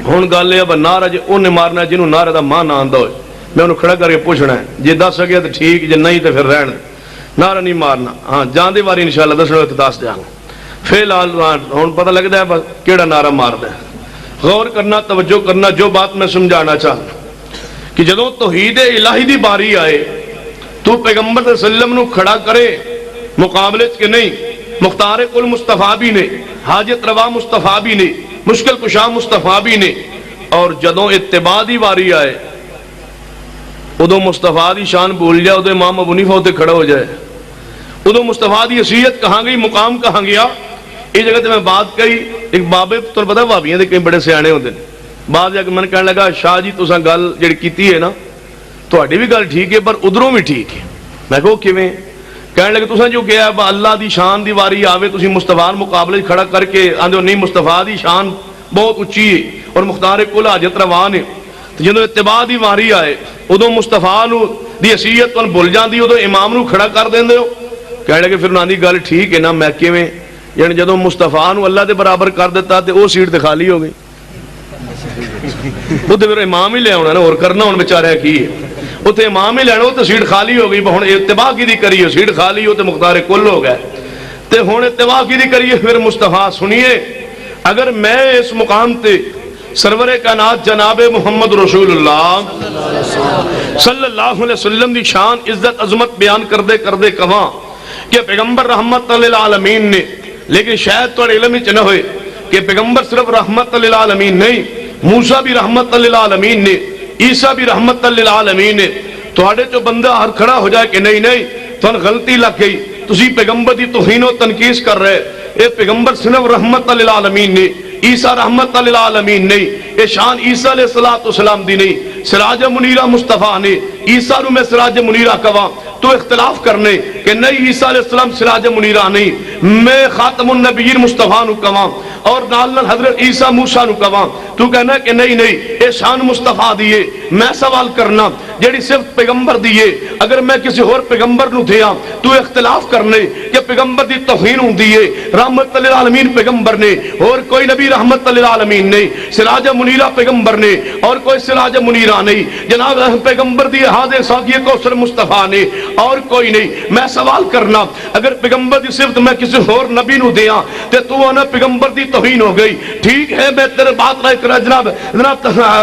ہن گل ہے اب نعرہ جے اونے مارنا جنوں نعرے دا معنی آندا ہوئے میں انہوں کھڑا کر کے پوچھنا ہے جے دس سکیا تو ٹھیک جے نہیں تو پھر رہن نعرہ نہیں مارنا ہاں جاندے باری انشاءاللہ دسنا ہوئے تو دس دیاں فی الحال ہن پتہ لگدا ہے کیڑا نعرہ ماردا ہے غور کرنا توجہ کرنا جو بات میں سمجھانا چاہتا کہ جدوں توحید الہی دی باری آئے تو پیغمبر صلی اللہ علیہ وسلم نو کھڑا کرے مقابلے کے نہیں مختار کل مصطفیٰ بھی نے حاجت روا مصطفیٰ بھی نے مشکل کشا مصطفیٰ بھی نے اور جدوں اتباع دی باری آئے ادو مصطفیٰ دی شان بھول جائے ادو امام ابو حنیفہ ہوتے کھڑا ہو جائے ادو مصطفیٰ دی حیثیت کہاں گئی مقام کہاں گیا اس جگہ تے میں بات کہی ایک بابے تو پتہ بھابیاں دے کئی بڑے سیانے ہوندے نے بعد جا کے من کہنے لگا شاہ جی تساں گل جڑی کیتی ہے نا تہاڈی بھی گل ٹھیک ہے پر ادھروں بھی ٹھیک ہے میں کہو کیویں کہنے لگے تساں جو کہیا اللہ دی شان دی واری آوے تسی مصطفیٰ مقابلے کھڑا کر کے آندے نہیں مصطفیٰ دی شان بہت اونچی ہے اور مختار کل حاجت روا نے جدوں اتباع دی واری آئے ادو مصطفیٰ نو دی حیثیت تو بھول جاندی ادو امام نو کھڑا کر دیندے ہو کہنے لگے پھر انہاں دی گل ٹھیک ہے نا میں کیویں یعنی جدوں مصطفیٰ نو اللہ دے برابر کر دیتا تے او سیٹ تے خالی ہو گئی وہ تے پھر امام ہی لے آنا نا اور کرنا ہن بیچارے کی ہے وہ تے امام ہی لینا وہ تے سیٹ خالی ہو گئی ہن اتباع کی دی کریے سیٹ خالی ہو تے مختار کل ہو گئے تے ہن اتباع کی دی کریے پھر مصطفیٰ سنیے اگر میں اس مقام تے سرور کائنات جناب محمد رسول اللہ صلی اللہ علیہ وسلم دی شان عزت عظمت بیان کردے کہاں کہ پیغمبر رحمت للعالمین نے لیکن شاید تو علم ہی نہ ہوئے کہ پیغمبر صرف رحمت للعالمین نہیں موسیٰ بھی رحمت للعالمین نے عیسیٰ بھی رحمت للعالمین نے توڑے جو بندہ ہر کھڑا ہو جائے کہ نہیں تو غلطی لگ گئی تسی پیغمبر دی توہین و تنقیص کر رہے اے پیغمبر صرف رحمت للعالمین نے عیسیٰ رحمت للعالمین نہیں اے شان عیسیٰ علیہ السلام دی نہیں سراج منیرہ مصطفیٰ نے عیسیٰ رو میں سراج منیرہ کہاں تو اختلاف کرنے کہ نہیں عیسیٰ علیہ السلام سراج منیرہ نہیں میں خاتم النبیین مصطفیٰ نو کہاں اور نالن حضرت عیسیٰ موسیٰ نو کہاں تو کہنا کہ نہیں اے شان مصطفیٰ دیئے میں سوال کرنا جیڑی صرف پیغمبر دیئے اگر میں کسی اور پیغمبر نو دیا تو اختلاف کرنے کہ پیغمبر دی توہین ہوں دیئے رحمت للعالمین پیغمبر نے اور کوئی نبی رحمت للعالمین نہیں سراج منیرہ پیغمبر نے اور کوئی سراج منیرہ نہیں جناب پیغمبر دی حاضر ساقی کوثر مصطفیٰ نے اور کوئی نہیں میں سوال کرنا اگر پیغمبر دی صرف میں کسی اور نبی نو دیا تے تو آنا پیغمبر دی توہین ہو گئی ٹھیک ہے میں تیرے بات رائے کرا جناب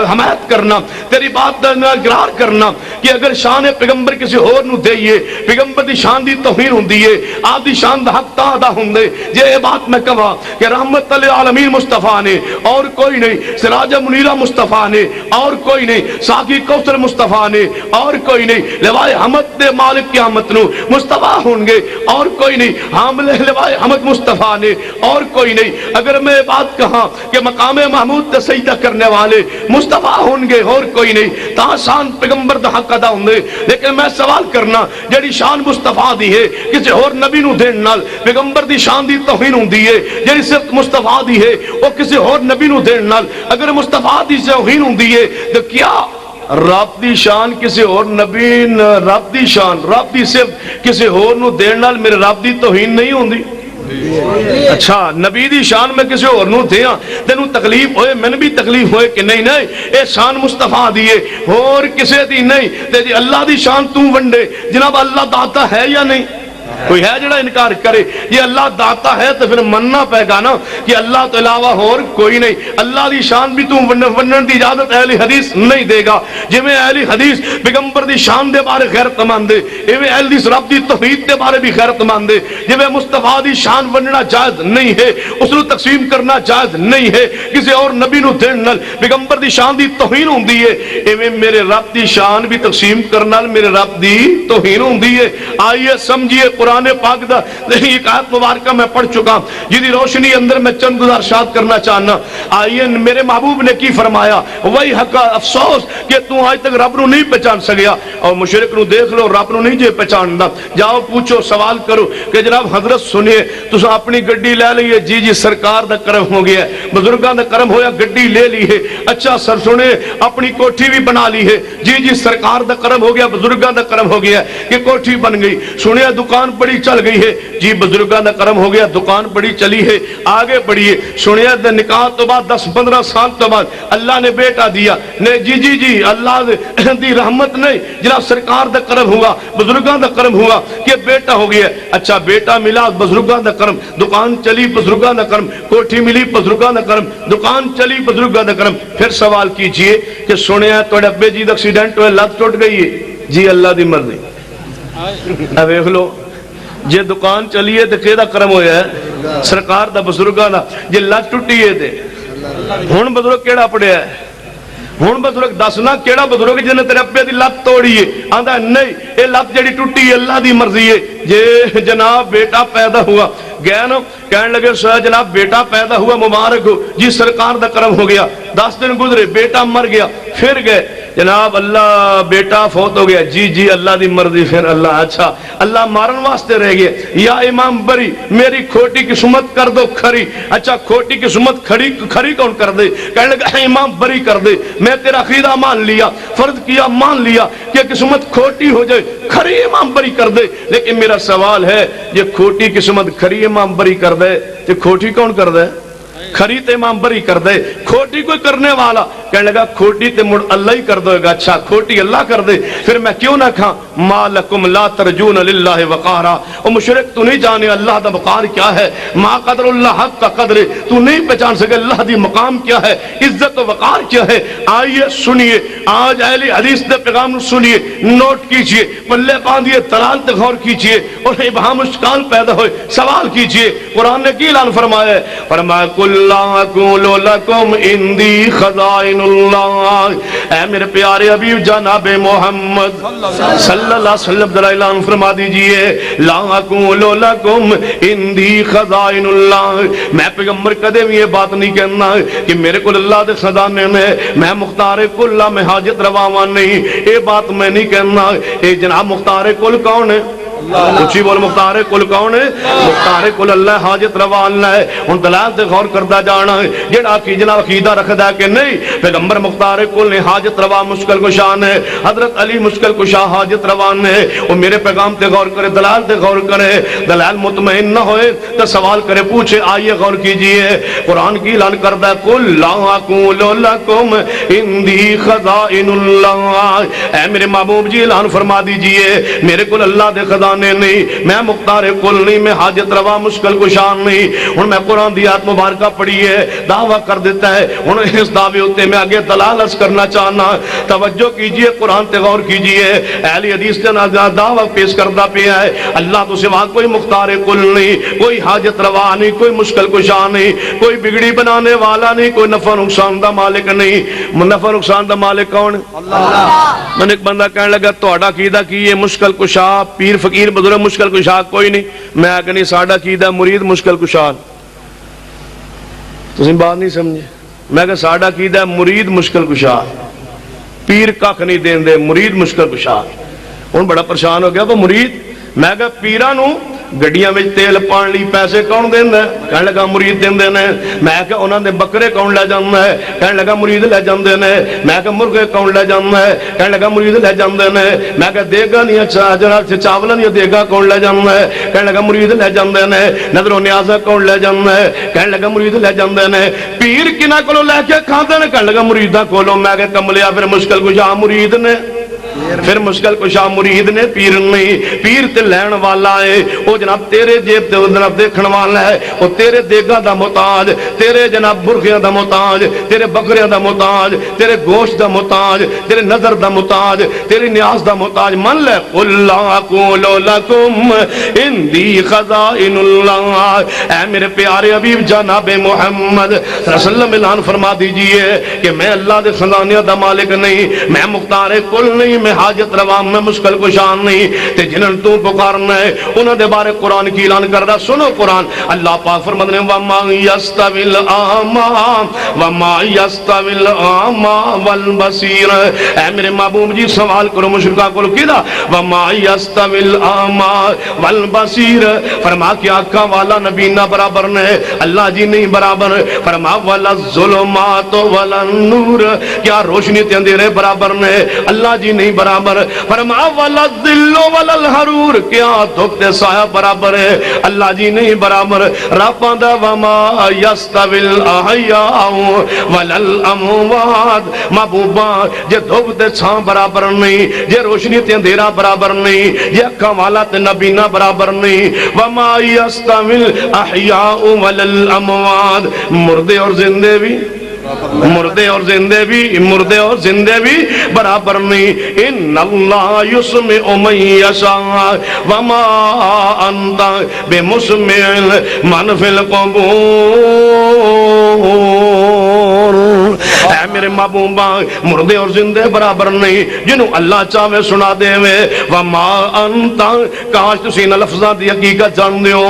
حمایت کرنا تیری بات اقرار کرنا کہ اگر شان پیغمبر کسی اور نو دئیے پیغمبر دی شان دی توہین ہوں دیئے آپ دی شان دا حق تا ادا ہوں دے یہ بات میں کہا کہ رحمت للعالمین مصطفیٰ نے اور کوئی نہیں سراج منیرہ مصطفیٰ نے اور کوئی نہیں ساقی کوثر مصطفیٰ نے اور کوئی نہیں لوائے حمد دے مالک قیامت نو مصطفیٰ ہوں گے اور کوئی نہیں حامل لوائے حمد مصطفیٰ نے اور کوئی نہیں اگر میں بات کہاں کہ مقام محمود تے سجدہ کرنے والے مصطفیٰ ہوں گے اور کوئی نہیں تاں شان پیغمبر پیغمبر دا حق ادا ہوندے لیکن میں سوال کرنا جڑی شان مصطفیٰ دی ہے کسی اور نبی نو دین نال پیغمبر دی شان دی توہین ہوندی ہے جڑی صرف مصطفیٰ دی ہے وہ کسی اور نبی نو دین نال اگر مصطفیٰ دی توہین ہوندی ہے تو کیا رب دی شان کسی اور نبی رب دی شان رب دی صرف کسی اور نو دین نال میرے رب دی توہین نہیں ہوندی اچھا نبی دی شان میں کسی اور نو دیاں تینوں تکلیف ہوئے میں بھی تکلیف ہوئے کہ نہیں اے شان مصطفیٰ دیئے اور کسے دی نہیں تے جی اللہ دی شان تو ونڈے جناب اللہ داتا ہے یا نہیں کوئی ہے جڑا انکار کرے یہ اللہ داتا ہے تو پھر مننا پے گا نا کہ اللہ تو علاوہ اور کوئی نہیں اللہ دی شان بھی تو ونڈن دی اجازت اہل حدیث نہیں دے گا جی میں اہل حدیث پیغمبر دی شان دے بارے غیرت ماندے جی میں اہل حدیث رب دی توحید دے بارے بھی غیرت ماندے جی میں مصطفیٰ دی شان ونڈنا جائز نہیں ہے اس نو تقسیم کرنا جائز نہیں ہے کسی اور نبی نو دین نال پیغمبر دی شان دی توہین ہوندی ہے اے میرے رب دی شان بھی تقسیم کرنا میرے رب دی توہین ہوندی ہے آئیے سمجھیے قرآن پاک دا ایک آیت مبارکہ میں پڑھ چکا جدی روشنی اندر میں چند گزارشات کرنا چاہنا آئیے میرے محبوب نے کی فرمایا وہی حق افسوس کہ تو آج تک رب نو نہیں پہچان سکیا اور مشرک نو دیکھ لو رب نو نہیں جے پہچان دا جاؤ پوچھو سوال کرو کہ جناب حضرت سنیے تو اپنی گڈی لے لئیے جی جی سرکار دا کرم ہو گیا ہے بزرگاں دا کرم ہویا گڈی لے لی ہے اچھا سر سنے اپنی کوٹھی بھی بنا لی ہے جی جی سرکار دا کرم ہو گیا بزرگاں دا کرم ہو گیا کہ کوٹھی بن گئی سنیا دکان بڑی چل گئی ہے جی بزرگاں دا کرم ہو گیا دکان بڑی چلی ہے آگے بڑھیے سنیا دے نکاح تو بعد 10-15 سال تو بعد اللہ نے بیٹا دیا نہیں جی جی جی اللہ دی رحمت نہیں جناب سرکار دا کرم ہوا بزرگاں دا کرم ہوا کہ بیٹا ہو گیا اچھا بیٹا ملا بزرگاں دا کرم دکان چلی بزرگاں دا کرم کوٹھی ملی بزرگاں دا کرم دکان چلی بزرگاں دا کرم پھر سوال کیجئے کہ سنیا توڑے ابے جی دا ایکسیڈنٹ ہوئے لت ٹوٹ گئی ہے جی اللہ دی مرضی اب دیکھ لو جے دکان چلیے تے کیدا کرم ہویا ہے سرکار دا بزرگاں دا جے لت ٹٹی ہے تے ہن بزرگ کیڑا پڑیا ہے ہن بزرگ دسنا کیڑا بزرگ جن نے تیرے ابے دی لت توڑی ہے آندا نہیں اے لت جڑی ٹٹی ہے اللہ دی مرضی ہے جے جناب بیٹا پیدا ہوا گیا نا کہنے لگے سر جناب بیٹا پیدا ہوا مبارک ہو جی سرکار دا کرم ہو گیا 10 دن گزرے بیٹا مر گیا پھر گئے جناب اللہ بیٹا فوت ہو گیا جی جی اللہ دی مرضی پھر اللہ اچھا اللہ مارن واسطے رہ گئے یا امام بری میری کھوٹی قسمت کر دو کھری اچھا کھوٹی قسمت کھری کون کر دے کہنے لگا امام بری کر دے میں تیرا عقیدہ مان لیا فرض کیا مان لیا کہ قسمت کھوٹی ہو جائے کھری امام بری کر دے لیکن میرا سوال ہے یہ کھوٹی قسمت کھری امام بری کر دے تو کھوٹی کون کر دے کھری تے امام بری کر دے کھوٹی کوئی کرنے والا کہنے لگا کھوٹی تے مڑ اللہ ہی کر دے گا اچھا کھوٹی اللہ کر دے پھر میں کیوں نہ کھاں ما لکم لا ترجون للہ وقارا او مشرک تو نہیں جانے اللہ دا وقار کیا ہے ما قدر اللہ حق کا قدر تو نہیں پہچان سکے اللہ دی مقام کیا ہے عزت و وقار کیا ہے آئیے سنیے آج اہل حدیث دے پیغام سنیے نوٹ کیجئے پلے باندھیے دلال تے غور کیجئے اور ابہام اشکال پیدا ہوئے سوال کیجئے قرآن نے کی اعلان فرمایا ہے فرمایا کل لا اقول لکم اندی خزائن اللہ اے میرے پیارے حبیب جناب محمد صلی اللہ علیہ وسلم در اعلان فرما دیجئے لا اقول لکم اندی خزائن اللہ میں پیغمبر کدے بھی یہ بات نہیں کہنا کہ میرے کو اللہ دے خزانے میں مختار کل میں حاجت رواوان نہیں اے بات میں نہیں کہنا اے جناب مختار کل کون ہے کچھ ہی بول مختار کل کون ہے مختار کل اللہ حاجت روا اللہ ہے ان دلائل سے غور کردہ جانا ہے جڑا کی جناب عقیدہ رکھدا ہے کہ نہیں پیغمبر مختار کل نے حاجت روا مشکل کشان ہے حضرت علی مشکل کشا حاجت روان ہے وہ میرے پیغام سے غور کرے دلائل سے غور کرے دلائل مطمئن نہ ہوئے تو سوال کرے پوچھے آئیے غور کیجئے قرآن کی اعلان کردہ ہے قل لا اقول لکم اندی خزائن اللہ اے میرے محبوب جی اعلان فرما دیجئے میرے کل اللہ دے خزانے نہیں میں مختار کل نہیں میں حاجت روا مشکل کشان نہیں اور میں قرآن دی آیت مبارکہ پڑھی ہے دعویٰ کر دیتا ہے انہیں اس دعوے ہوتے میں آگے دلال عرض کرنا چاہنا توجہ کیجئے قرآن تے غور کیجئے اہل حدیث سے دعویٰ پیش کردہ پیا ہے اللہ تو سوا کوئی مختار کل نہیں کوئی حاجت روا نہیں کوئی مشکل کشان نہیں کوئی بگڑی بنانے والا نہیں کوئی نفع نقصان دا مالک نہیں نفع نقصان دا مالک کون اللہ میں نے ایک بندہ کہنے لگا توڑا عقیدہ کی یہ مشکل کشا پیر فقیر بزرگ مشکل کشا کوئی نہیں میں آگے نہیں ساڑھا عقیدہ مرید مشکل کشان تو بات نہیں سمجھے میں کہ ساڑھا عقیدہ مرید مشکل کشا پیر کھ نہیں دین دے، مرید مشکل کشا۔ ہن بڑا پریشان ہو گیا وہ مرید، میں کہا پیراں نو گڈیاں وچ تیل پان لئی پیسے کون دیندا ہے؟ کہنے لگا مرید دیندے نے۔ میں کہ انہاں دے بکرے کون لے جاندا ہے؟ کہنے لگا مرید لے جاندے نے۔ میں کہ مرغے کون لے جاندا ہے؟ کہنے لگا مرید لے جاندے نے۔ میں کہ دیگاں نہیں جناب چاولاں دی دیگاں کون لے جاندا ہے؟ کہنے لگا مرید لے جاندے نے۔ نظر و نیازاں کون لے جاندا ہے؟ کہنے لگا مرید لے جاندے نے۔ پیر کناں کولوں لے کے کھاندے نے؟ کہنے لگا مریداں کولوں۔ میں کہ کملیا پھر مشکل کشا مرید نے، پھر مشکل کشا مرید نے، پیر نہیں۔ پیر تے لین والا ہے، وہ جناب تیرے جیب تے جناب دیکھن والا ہے، وہ تیرے دیگاں دا محتاج، تیرے جناب برخیاں دا محتاج، تیرے بکریاں دا محتاج، تیرے گوشت دا محتاج، تیرے نظر دا محتاج، تیری نیاز دا محتاج۔ من لے قل لا اقول لکم اندی خزائن اللہ، اے میرے پیارے حبیب جناب محمد صلی اللہ علیہ وسلم اعلان فرما دیجئے کہ میں اللہ دے خزانیاں دا مالک نہیں، میں مختار کل نہیں، میں حاجت روا، میں مشکل کشان نہیں۔ تے جنہاں تو پکارنا ہے انہاں دے بارے قرآن کی اعلان کردا، سنو قرآن۔ اللہ پاک فرماتے ہیں وما یستوی الاعمی وما یستوی الاعمی والبصیر۔ اے میرے محبوب جی سوال کرو مشرکاں کول کیدا وما یستوی الاعمی والبصیر، فرما کہ آنکھاں والا نبینا برابر نے؟ اللہ جی نہیں برابر۔ فرما ولا الظلمات ولا النور، کیا روشنی تے اندھیرے برابر نے؟ اللہ جی نہیں برابر۔ فرما ولا الظل ولا الحرور، کیا دھوپ تے سایہ برابر ہے؟ اللہ جی نہیں برابر۔ رب دا وما یستوی الاحیاء ولا الاموات، محبوبا جے دھوپ تے چھاں برابر نہیں، جے روشنی تے اندھیرا برابر نہیں، جے اکھاں والا تے نبینا برابر نہیں۔ وما یستوی الاحیاء ولا الاموات، مردے اور زندے بھی، مردے اور زندے بھی، مردے اور زندے بھی برابر نہیں۔ ان اللہ یسمع من یشاء وما انت بمسمع من فی القبور۔ اے میرے محبوبا مردے اور زندے برابر نہیں، جنہوں اللہ چاہے سنا دے وے۔ وما انت، کاش تسی ان لفظاں دی حقیقت جان دیو۔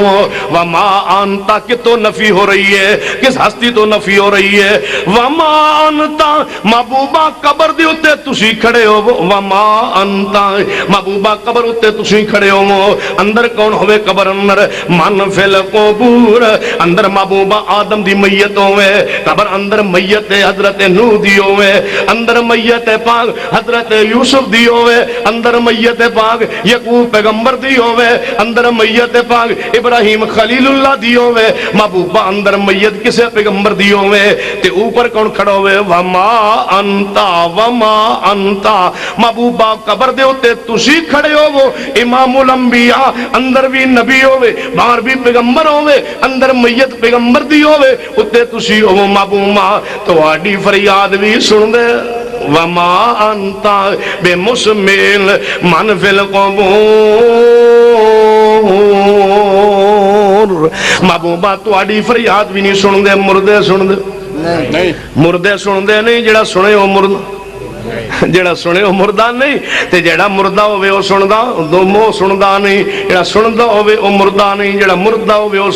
وما انت کتوں نفی ہو رہی ہے، کس ہستی تو نفی ہو رہی ہے؟ وما انت محبوبہ قبر دی اتے تسی کھڑے ہو، وما انت محبوبہ قبر اتے تسی کھڑے ہو۔ اندر کون ہوئے قبر اندر؟ من فی القبور، اندر محبوبہ آدم دی میت ہوئے، قبر اندر میت حضرت نوح دی ہوئے، اندر میت پاک حضرت یوسف دی ہوئے، اندر میت پاک یعقوب پیغمبر دی ہوئے، اندر میت پاک ابراہیم خلیل اللہ دی ہوئے۔ محبوبہ اندر میت کسے پیغمبر دی ہوئے، تے اوپر کون کھڑا ہوئے؟ وما انتا، وما انتا محبوبہ قبر دے ہوتے تسی کھڑے ہو، وہ امام الانبیاء اندر بھی نبی ہوئے، باہر بھی پیغمبر ہوئے، اندر میت پیغمبر دی ہوئے، اتے تسی ہو محبوبہ تو آڈی فریاد بھی سن دے۔ وما انتا بمسمع من فی القبور، محبوبہ تو آڈی فریاد بھی نہیں سن دے، مردے سن دے نہیں، مردے سن دے نہیں، جڑا سنے ہو مردہ، جڑا سنے ہو مردہ نہیں، تے جڑا مردہ ہوئے وہ سندہ دومو سندہ نہیں، جڑا سندہ ہوئے وہ مردہ نہیں، جڑا مردہ ہوئے وہ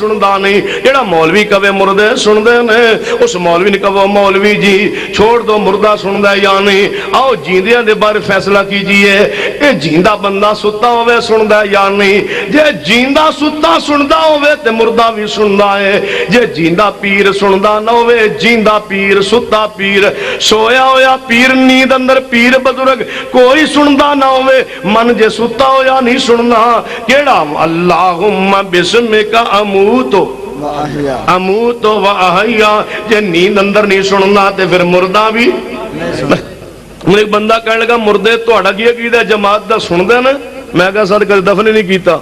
سندہ نہیں۔ جڑا مولوی کہے مردے سندے نے، اس مولوی نے کہو مولوی جی چھوڑ دو مردہ سندہ یا نہیں، آؤ جیندیاں دے بارے فیصلہ کیجئے کہ جیندہ بندہ ستا ہوئے سندہ یا نہیں۔ جے جیندہ ستا سندہ ہوئے تے مردہ بھی سندہ ہے، جے جیندہ پیر سندہ نہ ہوئے، جیندہ پیر ستا پیر سویا ہویا پیر نیند اندر پیر بزرگ کوئی سندا نہ ہوئے، من جے ستا ہویا نہیں سننا کیڑا؟ اللہم بسمک اموتو اموتو و احیا، جے نیند اندر نہیں سننا تے پھر مردہ بھی۔ مجھے ایک بندہ کہنے لگا مردے توڑا کیا کیتا جماعت دا سن دے نا؟ میں کہا ساتھ کل دفن نہیں کیتا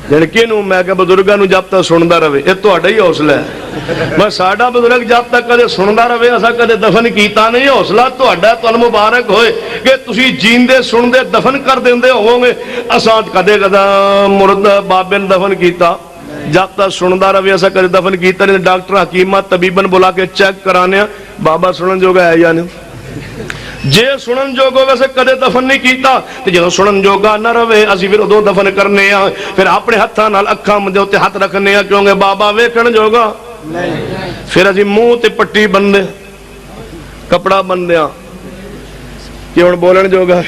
جنکے نو، میں کہا بزرگاں نو جب تک سندا رہے، یہ توڑا ہی حوصلہ ہے۔ میں ساڑا بزرگ جب تک کدے سندا رہے اسا کدے دفن کیتا نہیں، حوصلہ توڑا تو مبارک ہوئے کہ تسی جیندے سندے دفن کر دیندے ہوں گے۔ اسا کدے کدا مرد بابے نے دفن کیتا جب تک سندا رہے اسا کدے دفن کیتا نہیں۔ ڈاکٹر حکیمہ طبیبن بلا کے چیک کرانے بابا سنن جو گا ہے یا نہیں، جے سنن جوگو ویسے کدے دفن نہیں کیتا تے جدوں سنن جوگا نہ رہے اسی پھر ادوں دفن کرنے ہاں، پھر اپنے ہتھاں نال اکھاں دے اوتے ہاتھ رکھنے ہاں کیونکہ بابا ویکھن جوگا پھر اسی منہ تے پٹی بندے کپڑا بندیاں کہ ہن بولن جوگا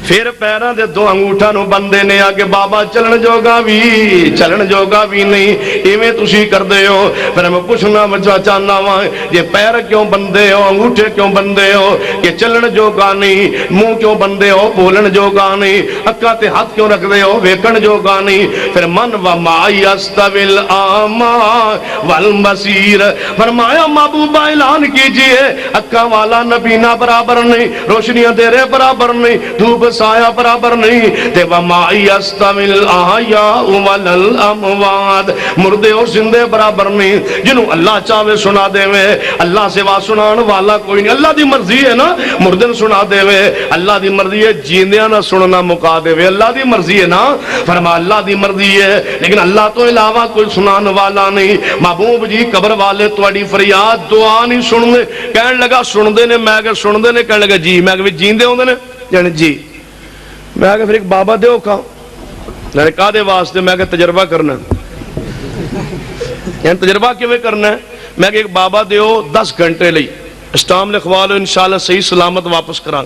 پھر پیراں دے دو انگوٹھاں نو بندے نے آ کے بابا چلن جوگا بھی نہیں ایویں تسی کردے ہو پھر میں پوچھنا بچا چاہنا وا یہ پیر کیوں بندے ہو انگوٹھے کیوں بندے ہو کہ چلن جوگا نہیں منہ کیوں بندے ہو بولن جوگا نہیں اکھاں تے ہاتھ کیوں رکھ دے ہو ویکھن جوگا نہیں پھر من و ما یستوی الاعمی والبصیر فرمایا محبوبہ اعلان کیجئے اکھاں والا نبینا برابر نہیں روشنیاں تیرے برابر نہیں دھوپ سایہ برابر نہیں تے وما یستوی الاحیاء والاموات مردے اور زندے برابر نہیں جنہوں اللہ چاہے سنا دے وے اللہ سوا سنان والا کوئی نہیں اللہ دی مرضی ہے نا مردے سنا دے وے اللہ دی مرضی ہے جیندیاں نہ سننا مکا دے وے اللہ دی مرضی ہے نا فرما اللہ دی مرضی ہے لیکن اللہ تو علاوہ کوئی سنان والا نہیں محبوب جی قبر والے تواڈی فریاد دعا نہیں سننے کہن لگا سن دے نے میں کہ سن دے نے کہن لگا جی میں کہ جیندے ہوندے نے یعنی جی میں کہ پھر ایک بابا دیو کھا میں نے کہا دے واسطے میں کہ تجربہ کرنا یعنی تجربہ کیویں کرنا ہے میں کہ ایک بابا دیو 10 گھنٹے لئی اسٹام لکھوا لو انشاءاللہ صحیح سلامت واپس کراں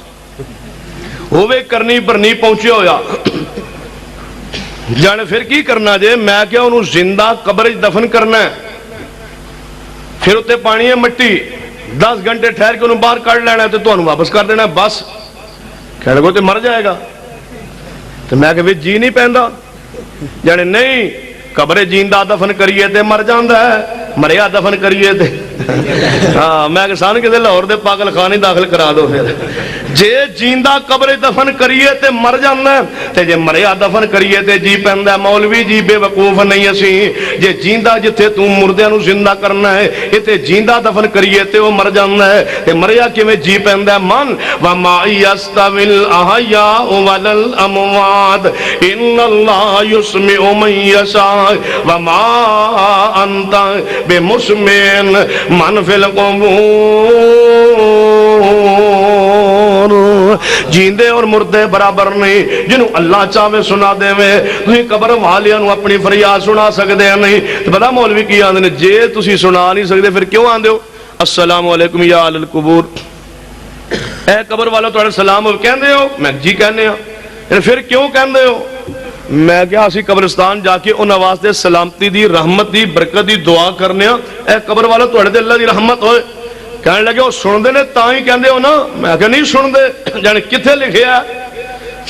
ہوے کرنی پر نہیں پہنچے ہویا جانے پھر کی کرنا جے میں کیا انہوں زندہ قبر دفن کرنا ہے پھر اتے پانی ہے مٹی 10 گھنٹے ٹھہر کے انہوں باہر کر لینا ہے تو انہوں واپس کر دینا ہے بس کہنے کو تے مر جائے گا تو میں کہ جی نہیں پہندا جانے نہیں قبر جیندہ دفن کریے تے مر جاندہ ہے مریا دفن کریے تے ہاں میں کہ سان کے دے لاہور دے پاگل خانے داخل کرا دو پھر جے جیندہ قبر دفن کریے تے مر جاندہ ہے تے جے مریا دفن کریے تے جی پہندہ ہے مولوی جی بے وقوف نہیں اسی جے جیندہ جتے تم مردے نو زندہ کرنا ہے اتے جیندہ دفن کریے تے وہ مر جاندہ ہے تے مریا کی میں جی پہندہ ہے من وما یستوی الاحیاء والاموات ان اللہ یسمع من یشاء وما انت بمسمع من فی القبور جیندے اور مردے برابر نہیں جنہوں اللہ چاہے سنا دے میں تُہیں قبر والیاں نو اپنی فریاد سنا سکتے ہیں نہیں تو بڑا مولوی کی آندے نے جے تُسی سنا نہیں سکتے پھر کیوں آندے ہو السلام علیکم یا اہل القبور اے قبر والا تو سلام ہو کہندے ہو میں جی کہنے ہوں پھر کیوں کہندے ہو میں کیا اسی قبرستان جا کے ان واسطے سلامتی دی رحمت دی برکت دی دعا کرنے ہوں اے قبر والا تو اڑے دے اللہ دی رحمت ہوئے کہنے لگے وہ سن دے نے تائیں کہندے ہو نا میں کہا نہیں سن دے جانے کتھے لکھے ہے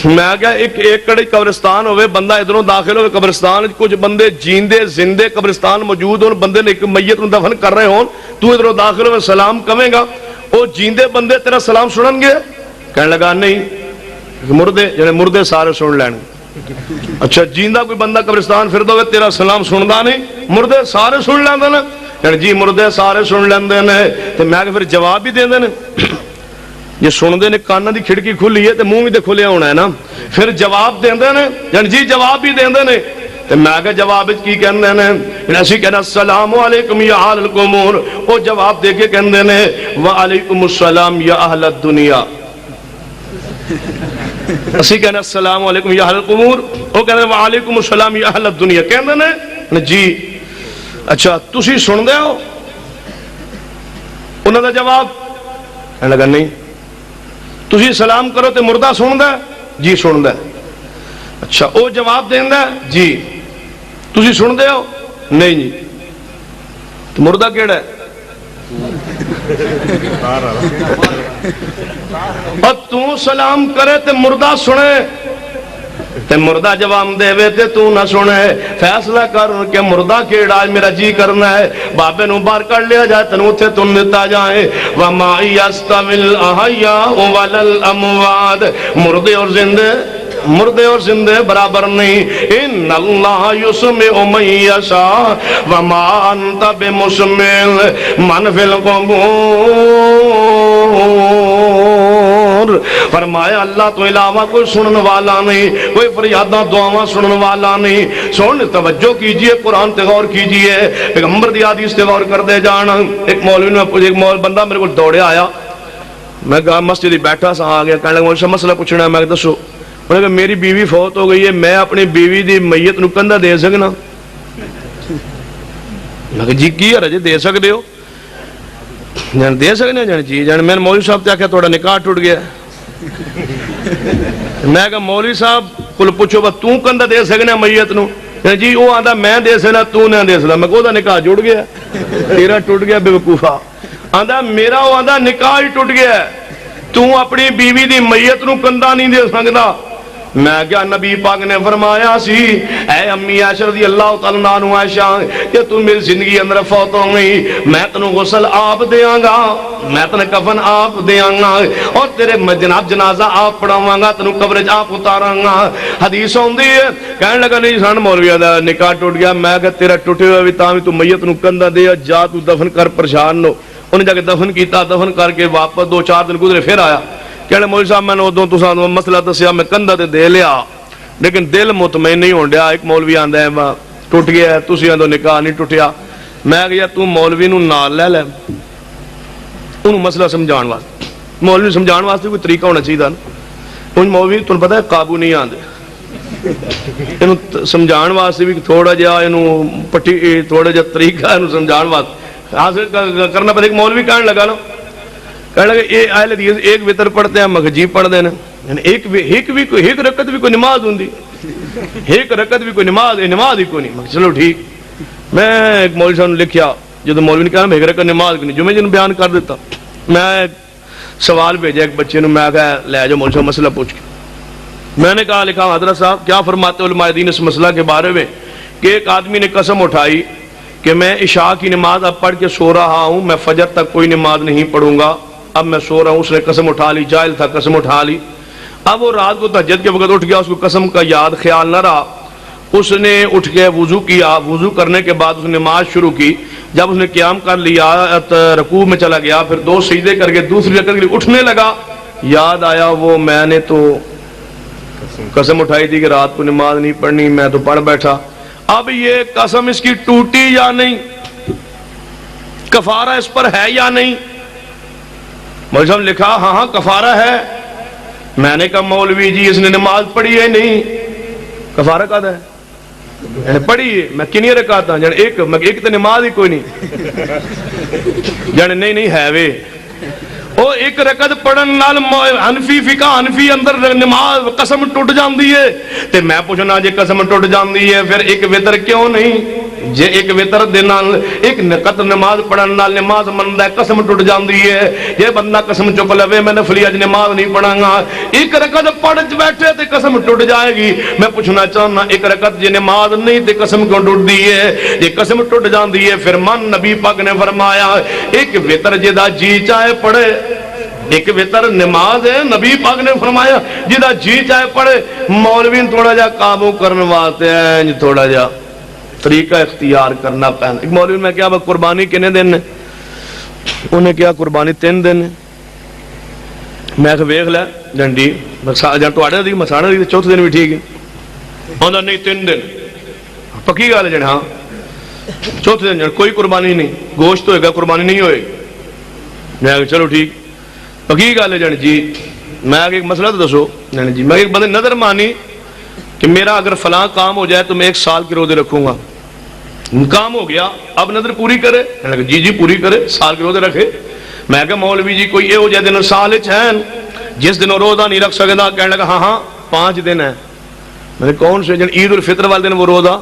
میں کہا ایک کڑی قبرستان ہوئے بندہ ادھروں داخل ہوئے قبرستان کچھ بندے جیندے زندے قبرستان موجود ہوں بندے نے ایک میت نو دفن کر رہے ہوں تو ادھروں داخل ہوئے سلام کمیں گا وہ جیندے بندے تیرا سلام سنن گے کہنے لگا نہیں مردے سارے سن لین اچھا جیندہ کوئی بندہ قبرستان پھر دو تیرا سلام سندا نہیں مردے سارے سن لیندے نے یعنی جی مردے سارے سن لیندے نے تے میں کہ پھر جواب بھی دیندے نے یہ سندے نے کاناں دی کھڑکی کھلی ہے تے منہ بھی تے کھلیا ہونا ہے نا پھر جواب دیندے نے یعنی جی جواب بھی دیندے نے تے میں کہ جواب کی کہندے نے اسی کہنا السلام علیکم یا اہل القبور او جواب دے کے کہندے نے وعلیکم السلام یا اہل الدنیا اسی کہنا السلام علیکم یا اہل القبور او کہندے وعلیکم السلام یا اہل الدنیا کہندے نے جی اچھا تسی سن دے ہو انہوں نے جواب کہنے لگا نہیں تسی سلام کرو تے مردہ سن دے جی سن دے اچھا او جواب دیں دے جی تسی سن دے ہو نہیں جی تو مردہ کیڑا ہے اور تو سلام کرے تے مردہ سنے تے مردہ جواب دے وے تے تو نہ سنے فیصلہ کر کہ مردہ کیڑا ہے میرا جی کرنا ہے بابے نو باہر کر لیا جائے تنو تھے تن دیتا جائے وَمَا يَسْتَوِي الْأَحْيَاءُ وَلَا الْأَمْوَاتُ مردے اور زندے برابر نہیں ان اللہ یسمع من یشاء وما انت بمسمع من فی القبور فرمایا اللہ تو علاوہ کوئی سنن والا نہیں کوئی فریادہ دعاواں سنن والا نہیں سن توجہ کیجئے قرآن تے غور کیجئے پیغمبر دی حدیث تے غور کر دے جانا ایک مولوی نے ایک بندہ میرے کو دوڑے آیا میں کہا مسجد ہی بیٹھا سا آ گیا کہنے لگا مجھے مسئلہ پوچھنا ہے میں دسو انہوں نے کہا میری بیوی فوت ہو گئی ہے میں اپنی بیوی دی میت نو کندہ دے سکنا میں کہا جی کی ہے جی دے سکتے ہو جان دے سکنے جان جی جان میں نے مولوی صاحب تے آکھیا تھوڑا نکاح ٹوٹ گیا میں کہ مولوی صاحب کو پوچھو بس تو کندھا دے سکنا میت نو؟ جی وہ آندا میں دے سکنا تو نہ دے سکنا. میں کہو دا نکاح جڑ گیا تیرا ٹوٹ گیا بے وقوفا. آندا میرا وہ آندا نکاح ہی ٹوٹ گیا تو اپنی بیوی دی میت نو کندھا نہیں دے سکدا. میں کیا نبی پاک نے فرمایا سی اے امی عائشہ رضی اللہ تعالیٰ عنہ عائشہ کہ تو میری زندگی اندر فوت ہو گئی میں تنو غسل آپ دیاں گا میں تنو کفن آپ دیاں گا اور تیرے جناب جنازہ آپ پڑھاواں گا تنو قبرج آپ اتاراں گا. حدیث ہوندی ہے کہنے لگا نہیں سن مولوی دا نکاح ٹوٹ گیا. میں کہ تیرا ٹوٹے ہوئے بھی تاں بھی تو میت نو کندھا دے جا تو دفن کر پریشان نو. انہیں جا کے دفن کیتا دفن کر کے واپس 2-4 دن گزرے پھر آیا کہنے مولوی صاحب میں نے ادوں تساں مسئلہ دسیا میں کندھا تے دے لیا لیکن دل مطمئن نہیں ہون ڈیا. ایک مولوی آندا ہے ٹوٹ گیا ہے تسی آندو نکاح نہیں ٹوٹیا. میں کہیا تو مولوی نو نال لے لے انہوں مسئلہ سمجھان واسطے. مولوی سمجھان واسطے کوئی طریقہ ہونا چاہیے نا. ان مولوی تمہیں پتہ ہے قابو نہیں آندے انہوں سمجھان واسطے بھی تھوڑا جہا انہوں پٹی تھوڑا جہا طریقہ انہوں سمجھان واسطے حاصل کرنا پڑے. ایک مولوی کہنے لگا نا کہنے لگا یہ اہل حدیث ایک وطر پڑھتے ہیں مغجی پڑھتے ہیں یعنی ایک رکعت بھی کوئی نماز ہوندی ایک رکعت بھی کوئی نماز ہی کوئی نہیں. چلو ٹھیک. میں ایک مولوی صاحب نے لکھیا جب مولوی نے کہا ایک رکعت نماز نہیں جمعے جن بیان کر دیتا. میں سوال بھیجا ایک بچے نے میں کہا لے جاؤ مولوی صاحب مسئلہ پوچھ کے. میں نے کہا لکھا حضرت صاحب کیا فرماتے علماء دین اس مسئلہ کے بارے میں کہ ایک آدمی نے قسم اٹھائی کہ میں عشاء کی نماز اب پڑھ کے سو رہا ہوں میں فجر تک کوئی نماز نہیں پڑھوں گا اب میں سو رہا ہوں. اس نے قسم اٹھا لی جاہل تھا قسم اٹھا لی. اب وہ رات کو تہجد کے وقت اٹھ گیا اس کو قسم کا یاد خیال نہ رہا. اس نے اٹھ کے وضو کیا وضو کرنے کے بعد اس نے نماز شروع کی. جب اس نے قیام کر لیا رکوع میں چلا گیا پھر 2 سجدے کر کے دوسری رکعت کے لیے اٹھنے لگا یاد آیا وہ میں نے تو قسم اٹھائی تھی کہ رات کو نماز نہیں پڑھنی میں تو پڑھ بیٹھا. اب یہ قسم اس کی ٹوٹی یا نہیں کفارہ اس پر ہے یا نہیں؟ مولوی صاحب لکھا ہاں کفارہ ہے. میں نے کہا مولوی جی اس نے نماز پڑھی ہے نہیں کفارہ کا ہے پڑھی ہے میں کنی رکعت ہوں ایک تو نماز ہی کوئی نہیں جانے نہیں ہے وے وہ ایک رکعت پڑھن نال حنفی فقہ حنفی اندر نماز قسم ٹوٹ جاندی ہے تے میں پوچھنا جے قسم ٹوٹ جاندی ہے پھر ایک وتر کیوں نہیں جے ایک وتر دے نال ایک نقط نماز پڑھن نال نماز مندا ہے قسم ٹوٹ جاندی ہے. جے بندہ قسم چک لوے میں نفلی اج نماز نہیں پڑھاں گا ایک رکعت پڑھ بیٹھے تے قسم ٹوٹ جائے گی. میں پوچھنا چاہنا ایک رکعت جے نماز نہیں تے قسم کیوں ٹوٹدی ہے؟ جے قسم ٹوٹ جاندی ہے پھر من نبی پاک نے فرمایا ایک وتر جدا جی چاہے پڑھے ایک وتر نماز ہے نبی پاک نے فرمایا جدا جی چاہے پڑھے. مولوی تھوڑا جا قابو کرنے واسطے تھوڑا جا طریقہ اختیار کرنا پہنا. ایک مولوی میں کیا قربانی کنے دن نے انہیں کیا قربانی 3 دن میں کہ ویکھ لے ڈنڈی جان تواڈے دی مساڑا دی چوتھے دن بھی ٹھیک ہے اوندا نہیں 3 دن پکی گل ہے جن ہاں چوتھے دن کوئی قربانی نہیں گوشت ہوئے گا قربانی نہیں ہوئے. میں کہ چلو ٹھیک پکی گل ہے جن جی میں ایک مسئلہ تو دسو جی میں ایک بندے نظر مانی کہ میرا اگر فلاں کام ہو جائے تو میں 1 سال کے روزے رکھوں گا. کام ہو گیا اب نظر پوری کرے جی پوری کرے سال کے روزے رکھے. میں کہا مولوی جی کوئی یہ ہو جائے دن سال ہیں جس دن روزہ نہیں رکھ سکتا کہنے لگا ہاں 5 دن ہیں. میں نے کون سے جن عید الفطر والے دن وہ روزہ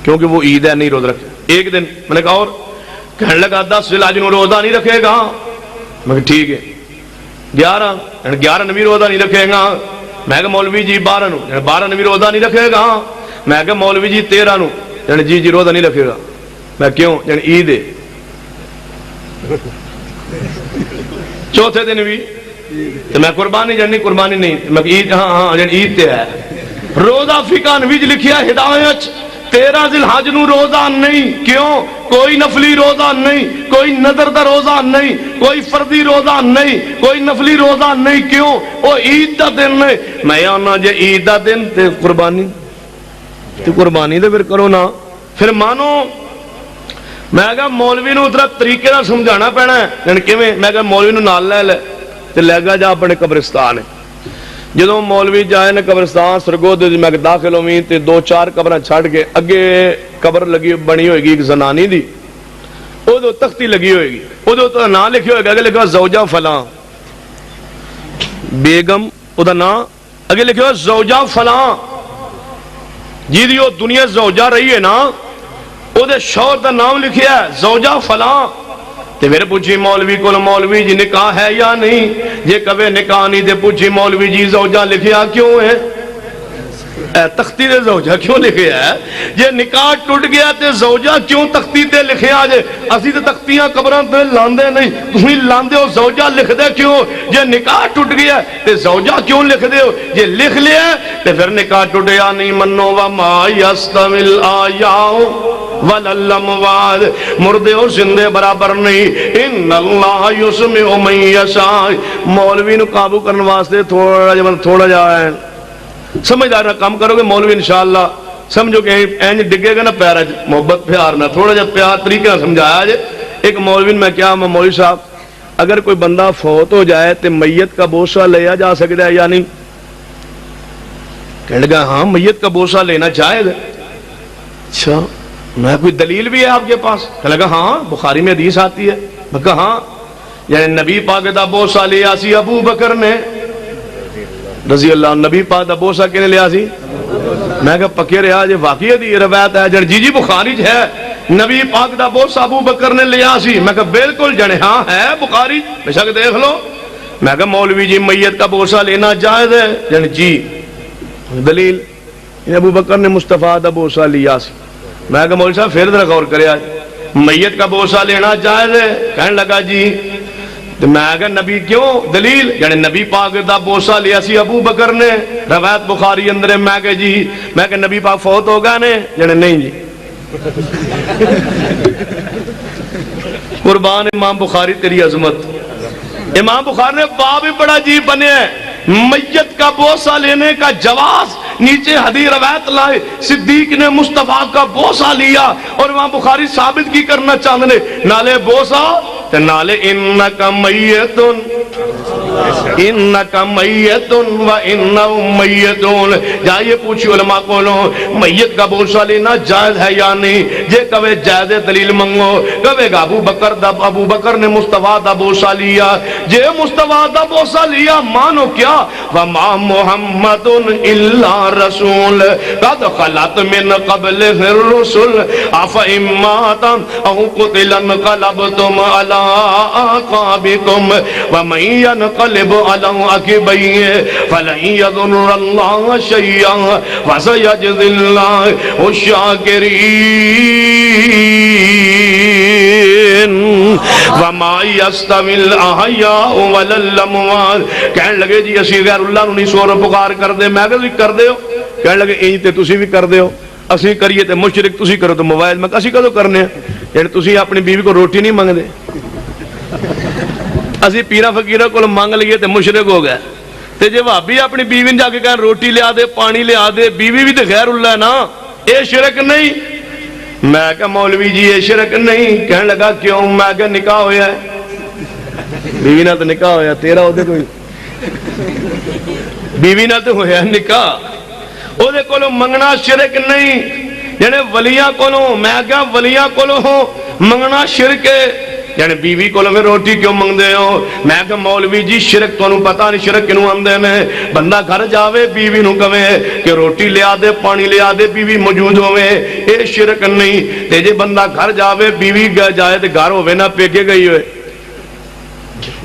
کیونکہ وہ عید ہے نہیں روزہ رکھے 1 دن. میں نے کہا اور کہنے لگا 10 ذی الحجہ روزہ نہیں رکھے گا. میں کہا ٹھیک ہے 11 نبی روزہ نہیں رکھے گا. میں کہا مولوی جی 12 نبی روزہ نہیں رکھے گا. میں کہا مولوی جی 13 نو جی روزہ نہیں رکھے گا. میں کیوں عید ہے چوتھے دن بھی تو میں قربانی قربانی نہیں میں عید ہاں عید تے ہے. روزہ فقہ نبی لکھیا ہدایت 13 ذی الحج نو روزہ نہیں کیوں کوئی نفلی روزہ نہیں کوئی نظر دا روزہ نہیں کوئی فردی روزہ نہیں کوئی نفلی روزہ نہیں کیوں وہ عید دا دن ہے. میں آنا جے عید دا دن تے قربانی دے پھر کرو نا پھر مانو. میں کہا مولوی نو اتنا طریقے دا سمجھانا پینا ہے کیویں. میں کہا مولوی نو نال لے لے تے لے گا جا اپنے قبرستان ہے. جدوں مولوی جائے نے قبرستان سرگود میں داخل ہوئی تے 2-4 قبراں چھڑ کے اگے قبر لگی بنی ہوئے گی ایک زنانی دی او تختی لگی ہوئے گی او تو نام لکھے ہوئے گا کہ لکھا زوجہ فلاں. بیگم دا نام اگے لکھے ہو زوجہ فلاں جی دی وہ دنیا زوجہ رہی ہے نا او دے شوہر دا نام لکھیا ہے زوجہ فلاں تے پھر پوچھی مولوی کو مولوی جی نکاح ہے یا نہیں جے کبھی نکاح نہیں تے پوچھی مولوی جی زوجہ لکھیا کیوں ہے تختی دے زوجہ کیوں لکھیا ہے جے نکاح ٹوٹ گیا تے زوجہ کیوں تختی تے لکھیا جے اسی تے تختیاں قبراں تے لاندے نہیں تمہیں لاندے ہو زوجہ لکھ دے کیوں جے نکاح ٹوٹ گیا تے زوجہ کیوں لکھ دے ہو جے لکھ لیا تے پھر نکاح ٹوٹیا نہیں منو وما یستوی الاحیاء والاموات مردے اور زندے برابر نہیں ان اللہ یسمع من یشاء مولوی نو قابو کرنے واسطے تھوڑا جا ہے سمجھدار نہ کام کرو گے مولوی انشاءاللہ سمجھو کہ اینج ڈگے گا نا پیارا محبت پیار نہ تھوڑا جا پیار طریقے نہ سمجھایا جائے ایک مولوی میں کیا مولوی صاحب اگر کوئی بندہ فوت ہو جائے تو میت کا بوسہ لیا جا سکتا ہے یا نہیں کہنے لگا ہاں میت کا بوسہ لینا چاہے گا اچھا میں کوئی دلیل بھی ہے آپ کے پاس کہنے لگا ہاں بخاری میں حدیث آتی ہے میں کہا ہاں یعنی نبی پاک دا بوسہ لیا سی ابو بکر نے رضی اللہ عنہ نبی پاک دا بوسہ کنے لیا سی میں کہا پکے رہا جی واقعی دی روایت ہے جن جی بخاری ہے نبی پاک دا بوسہ ابو بکر نے لیا سی میں کہا بالکل جنے ہاں ہے بخاری بے شک دیکھ لو میں کہا مولوی جی میت کا بوسہ لینا جائز ہے جن جی دلیل ابو بکر نے مصطفیٰ دا بوسہ لیا سی میں کہا مولوی صاحب پھر ذرا غور کرے آج میت کا بوسہ لینا جائز ہے کہنے لگا جی تو میں کہا نبی کیوں دلیل یعنی نبی پاک دا بوسہ لیا سی ابو بکر نے روایت بخاری اندر ہے میں کہا جی میں کہا نبی پاک فوت ہو گئے نے یعنی نہیں جی قربان امام بخاری تیری عظمت امام بخاری نے باب ہی بڑا عجیب بنے ہیں میت کا بوسہ لینے کا جواز نیچے حدیث روایت لائے صدیق نے مصطفیٰ کا بوسہ لیا اور امام بخاری ثابت کی کرنا چاہتے نالے بوسہ نالے انکا میتن انکا میتن و انہم میتون جائیے پوچھی علماء کو لو میت کا بوسہ لینا جائز ہے یا نہیں جے کبھی جائز دلیل منگو کبھی ابو بکر نے مصطفیٰ دا بوسہ لیا جے مصطفیٰ دا بوسہ لیا مانو کیا وما محمد الا رسول قد خلت من قبل الرسل افا اماتا او قتلا انقلبتم على آقابكم ومن ينقلب على عقبيه فلن يضر الله شيئا وسيجزي الله الشاكرين وما يستوي الاحياء ولا الاموات کہنے لگے جی اسی غیر اللہ نو نہیں سور پکار کر دے میں کہ کر دے ہو کہنے لگے اینج تے تسی بھی کر دے ہو اسی کریے تے مشرک تسی کرو تو موبائل میں اسی کدو کرنے ہیں یعنی تسی اپنی بیوی کو روٹی نہیں مانگ دے اسی پیرا فقیرہ کو مانگ لیے تے مشرک ہو گئے تے جے بھابی اپنی بیوی جا کے کہیں روٹی لیا دے پانی لیا دے بیوی بھی تے غیر اللہ ہے نا اے شرک نہیں میں کہا مولوی جی اے شرک نہیں کہنے لگا کیوں میں کہا نکاح ہویا ہے بیوی نہ تو نکاح ہویا تیرا ہوتے کوئی بیوی نہ تو ہویا نکاح او دے کولو منگنا شرک نہیں یعنی ولیاں کولو میں کہا ولیاں کولو منگنا شرک ہے یعنی بیوی کو لگے روٹی کیوں منگ دے ہو میں کہ مولوی جی شرک تو انہوں پتا نہیں شرک کنوں آندے میں بندہ گھر جاوے بیوی نوں کہے کہ روٹی لیا دے پانی لیا دے بیوی موجود ہوئے اے شرک نہیں تے جے بندہ گھر جاوے بیوی جائے تے گھر ہوئے نہ پیکے گئی ہوئے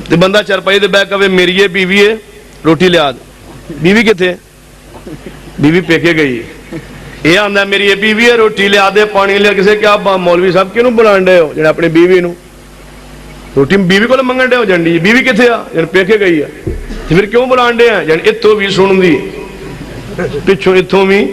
تے بندہ چرپائی دے بے کہے میری ہے بیوی ہے روٹی لیا دے بیوی کتے بیوی پیکے گئی یہ آندہ میری بیوی ہے روٹی لیا دے پانی لیا کسے کیا مولوی صاحب کیوں بلانڈے ہو جنہیں اپنی بیوی نوں روٹی بیوی کو منگن دے ہو جنڈی بیوی کتے آ یعنی پیکے گئی ہے پھر کیوں بلانڈے ہیں یعنی اتھو بھی سن دی پچھو اتھو بھی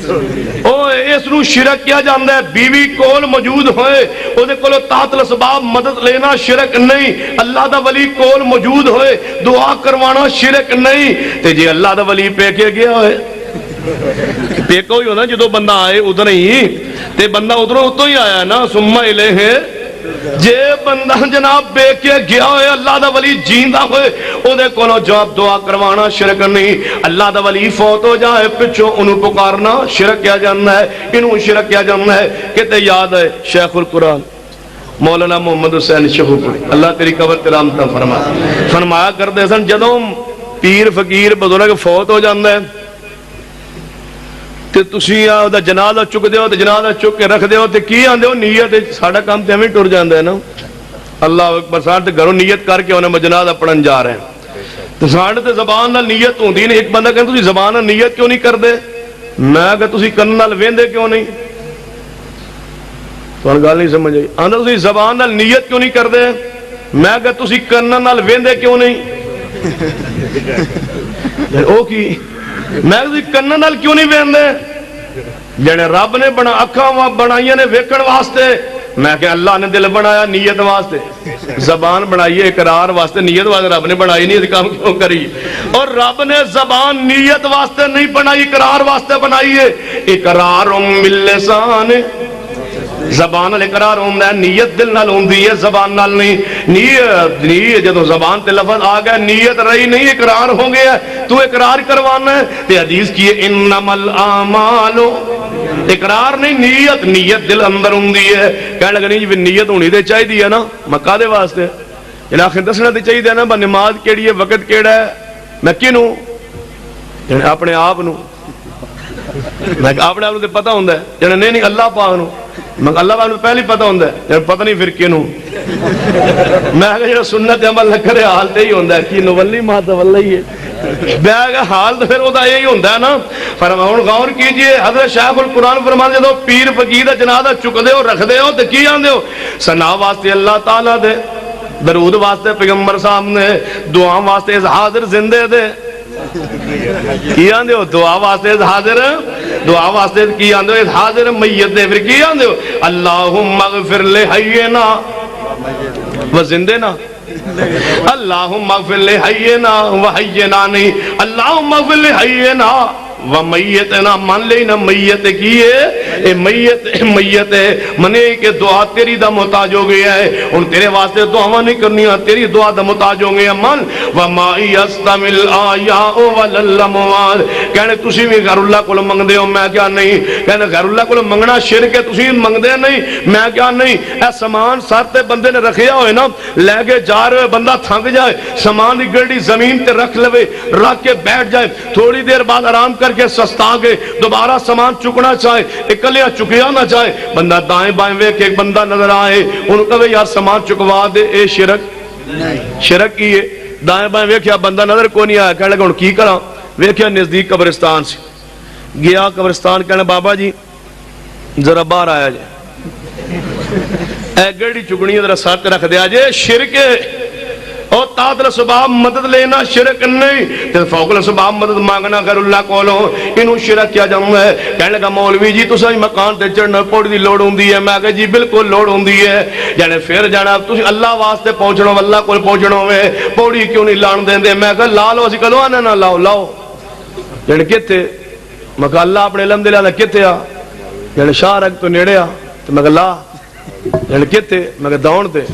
اس نو شرک کیا جاندہ ہے بیوی کول موجود ہوئے او دے کولو تحت الاسباب مدد لینا شرک نہیں اللہ دا ولی کول موجود ہوئے دعا کروانا شرک نہیں تے جی اللہ دا ولی پیکے گیا ہوئے پیکو ہی ہونا جدو بندہ آئے ادھر ہی تے بندہ ادھروں اتو ہی آیا نا سمہ الہ جے بندہ جناب بے کے گیا ہوئے اللہ دا ولی جیندہ ہوئے او دے کولو جواب دعا کروانا شرک نہیں اللہ دا ولی فوت ہو جائے پچھو انہوں پکارنا شرک کیا جاننا ہے انہوں شرک کیا جاننا ہے کہتے یاد ہے شیخ القرآن مولانا محمد حسین شہوپوری اللہ تیری قبر ترامتا فرمایا کرتے سن جدوں پیر فقیر بزرگ فوت ہو جاندہ ہے تے تسی دا جنازہ چک دیو تے جنازہ چک کے رکھ دیو تے کی آندے ہو نیت ساڑا کام تے ہمیں ٹر جاندہ ہے نا اللہ اکبر ساڑھ تے گھروں نیت کر کے انہیں جنازہ پڑھن جا رہے ہیں تو ساڑھ تے زبان نال نیت ہوں دی ایک بندہ کہنے تسی زبان نال نیت کیوں نہیں کر دے میں کہ تسی کن نال ویندے کیوں نہیں تو ان گال نہیں سمجھ آئی آندہ تسی زبان نال نیت کیوں نہیں کر دے میں کہ تسی کن نال ویندے کیوں نہیں او کی میں کہ تسی کن نال کیوں نہیں ویندے جنے رب نے بنا اکھاں بنائیے نے ویکھن واسطے میں کہ اللہ نے دل بنایا نیت واسطے زبان بنائیے اقرار واسطے نیت واسطے رب نے بنائی نہیں کام کیوں کری اور رب نے زبان نیت واسطے نہیں بنائی اقرار واسطے بنائیے اقرار باللسان زبان نال اقرار ہوندا ہے نیت دل نال ہوندی ہے زبان نال نہیں نیت جدوں زبان تے لفظ آ گیا نیت رہی نہیں اقرار ہو گیا تو اقرار کروانا ہے تے حدیث کی انما الاعمال اقرار نہیں نیت دل اندر ہوندی ہے کہنے لگا نہیں جی نیت ہونی تے چاہیے ہے نا مکہ دے واسطے جنا آخر دسنا تے چاہیے نا با نماز کیڑی ہے وقت کیڑا ہے میں کینوں اپنے آپ نو میں اپنے آپ نو تے پتہ ہوندا ہے جنا نہیں اللہ پاک نو میں اللہ پاک نو پہلے پتہ ہوندا ہے پتہ نہیں پھر کینوں میں کہ جڑا سنت عمل نہ کرے حال تے ہی ہوندا ہے کی نو ولی ما تو ولی ہے بیگا حال تو پھر ہوتا یہی ہوتا ہے نا فرماؤں غور کیجئے حضرت شیخ القرآن فرماتے دو پیر فقیر جنازہ چک دے ہو رکھ دے ہو تو کی آن دے ہو ثنا واسطے اللہ تعالیٰ دے درود واسطے پیغمبر سامنے دعا واسطے حاضر زندے دے کی آن دے ہو دعا واسطے حاضر دعا واسطے کی آن دے ہو حاضر میت دے پھر کی آن دے ہو اللہم اغفر لے حینا و زندے نا اللہم اغفر لے حینا و حینا نہیں اللہم اغفر لے حینا و میتنا مان لینا میت کی ہے اے میت ہے منے کہ دعا تیری دا محتاج ہو گیا ہے ان تیرے واسطے دعا نہیں کرنی تیری دعا دا محتاج ہو گیا مان وما یستمل آیاء وللموال کہنے تسی بھی غیر اللہ کو منگ دے ہو میں کیا نہیں کہنے غیر اللہ کو منگنا شرک ہے تسی منگ دے نہیں میں کیا نہیں اے سامان سارتے بندے نے رکھیا ہوئے نا لے کے جا رہے بندہ تھنک جائے سامان دی گڑی زمین تے رکھ لوے رکھ کے بیٹھ جائے تھوڑی دیر بعد آرام کر کے سستا کے دوبارہ سامان چکنا چاہے اکلیا چکیا نہ چاہے بندہ دائیں بائیں ویک ایک بندہ نظر آئے انہوں کہے یار سامان چکوا دے اے شرک کی ہے دائیں بائیں ویکیا بندہ نظر کو نہیں آیا کہنے لگا انہوں کی کرا ویکیا نزدیک قبرستان سے گیا قبرستان کہنے بابا جی ذرا باہر آیا جائے اے گڑی چکنی ذرا ساتھ رکھ دیا جائے شرک اور تادر سباب مدد لینا شرک نہیں تے فوقل سباب مدد مانگنا غیر اللہ کولوں انہوں شرک کیا جاؤں ہے کہنے لگا مولوی جی تو سائی مکان تے چڑھنا پوڑی دی لوڑ ہوں دی ہے میں کہا جی بالکل لوڑ ہوں دی ہے جانے پھر جانا تو اللہ واسطے پہنچنا اللہ کو پہنچنا ہوئے پوڑی کیوں نہیں لان دیں دے میں کہا لالو اسی کلو آنے نہ لاؤ جانے کتے میں کہا اللہ اپنے علم دلانا کتے آ جانے شاہ رکھ تو نیڑے آ تو میں کہا لا جانے کتے میں کہا دون دے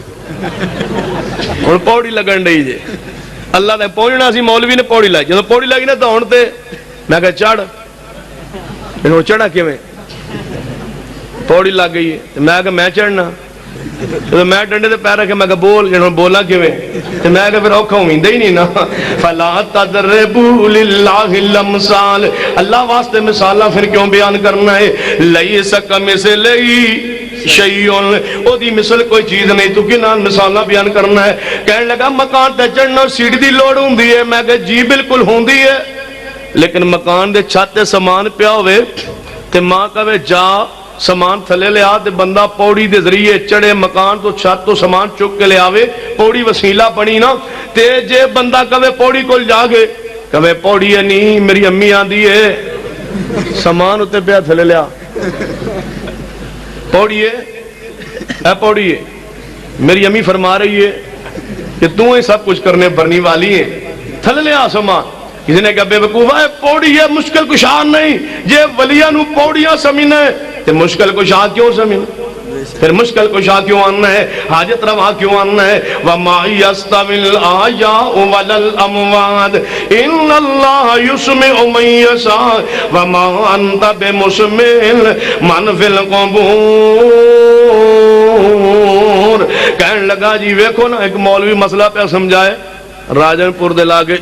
اور پوڑی لگن رہی جے اللہ نے پہنچنا سی مولوی نے پوڑی لائی جب پوڑی لگی نا تو ہون تے میں کہا چڑھ انہوں چڑھا کیوں میں پوڑی لگ گئی ہے میں کہا میں چڑھنا تو میں ڈنڈے تے پیر رکھے میں کہا بول انہوں بولا کیوں تو میں کہا پھر اوکھا ہوئیں دے ہی نہیں نا فَلَا تَدْرِبُوا لِلَّهِ الْأَمْثَالِ اللہ واسطے مثالہ پھر کیوں بیان کرنا ہے لَيْسَ كَمِثْلِهِ شیئن او دی مثل کوئی چیز نہیں تو کی نال مثالہ بیان کرنا ہے کہنے لگا مکان تے چڑھنا سیڑھی دی لوڑ ہوں دی ہے میں کہا جی بالکل ہوں دی ہے لیکن مکان دے چھاتے سامان پیا ہوئے تے ماں کہے جا سامان تھلے لے آتے بندہ پوڑی دے ذریعے چڑھے مکان تو چھت تو سامان چک کے لے آوے پوڑی وسیلہ بنی نا تے جے بندہ کہے پوڑی کو جا گے کہے پوڑی ہے نہیں میری امی آن دی ہے سامان ہوتے پیا تھلے لے آ پوڑی ہے اے پوڑی ہے میری امی فرما رہی ہے کہ تو ہی سب کچھ کرنے بھرنی والی ہے تھل لے آسمان کسی نے کہا بے وقوفہ ہے پوڑی ہے مشکل کشان نہیں یہ ولیاں نو پوڑیاں سمینے تو مشکل کشا کیوں سمینے پھر مشکل کشا کیوں آنا ہے حاجت روا کیوں آنا ہے وَمَا يَسْتَوِي الْآيَاءُ وَلَا الْأَمْوَاتُ إِنَّ اللَّهَ يُسْمِعُ مَن يَشَاءُ وَمَا أَنْتَ بِمُسْمِعٍ مَن فِي الْقُبُورِ کہنے لگا جی ویکھو نا ایک مولوی مسئلہ پہ سمجھائے راجن پور دے لاگے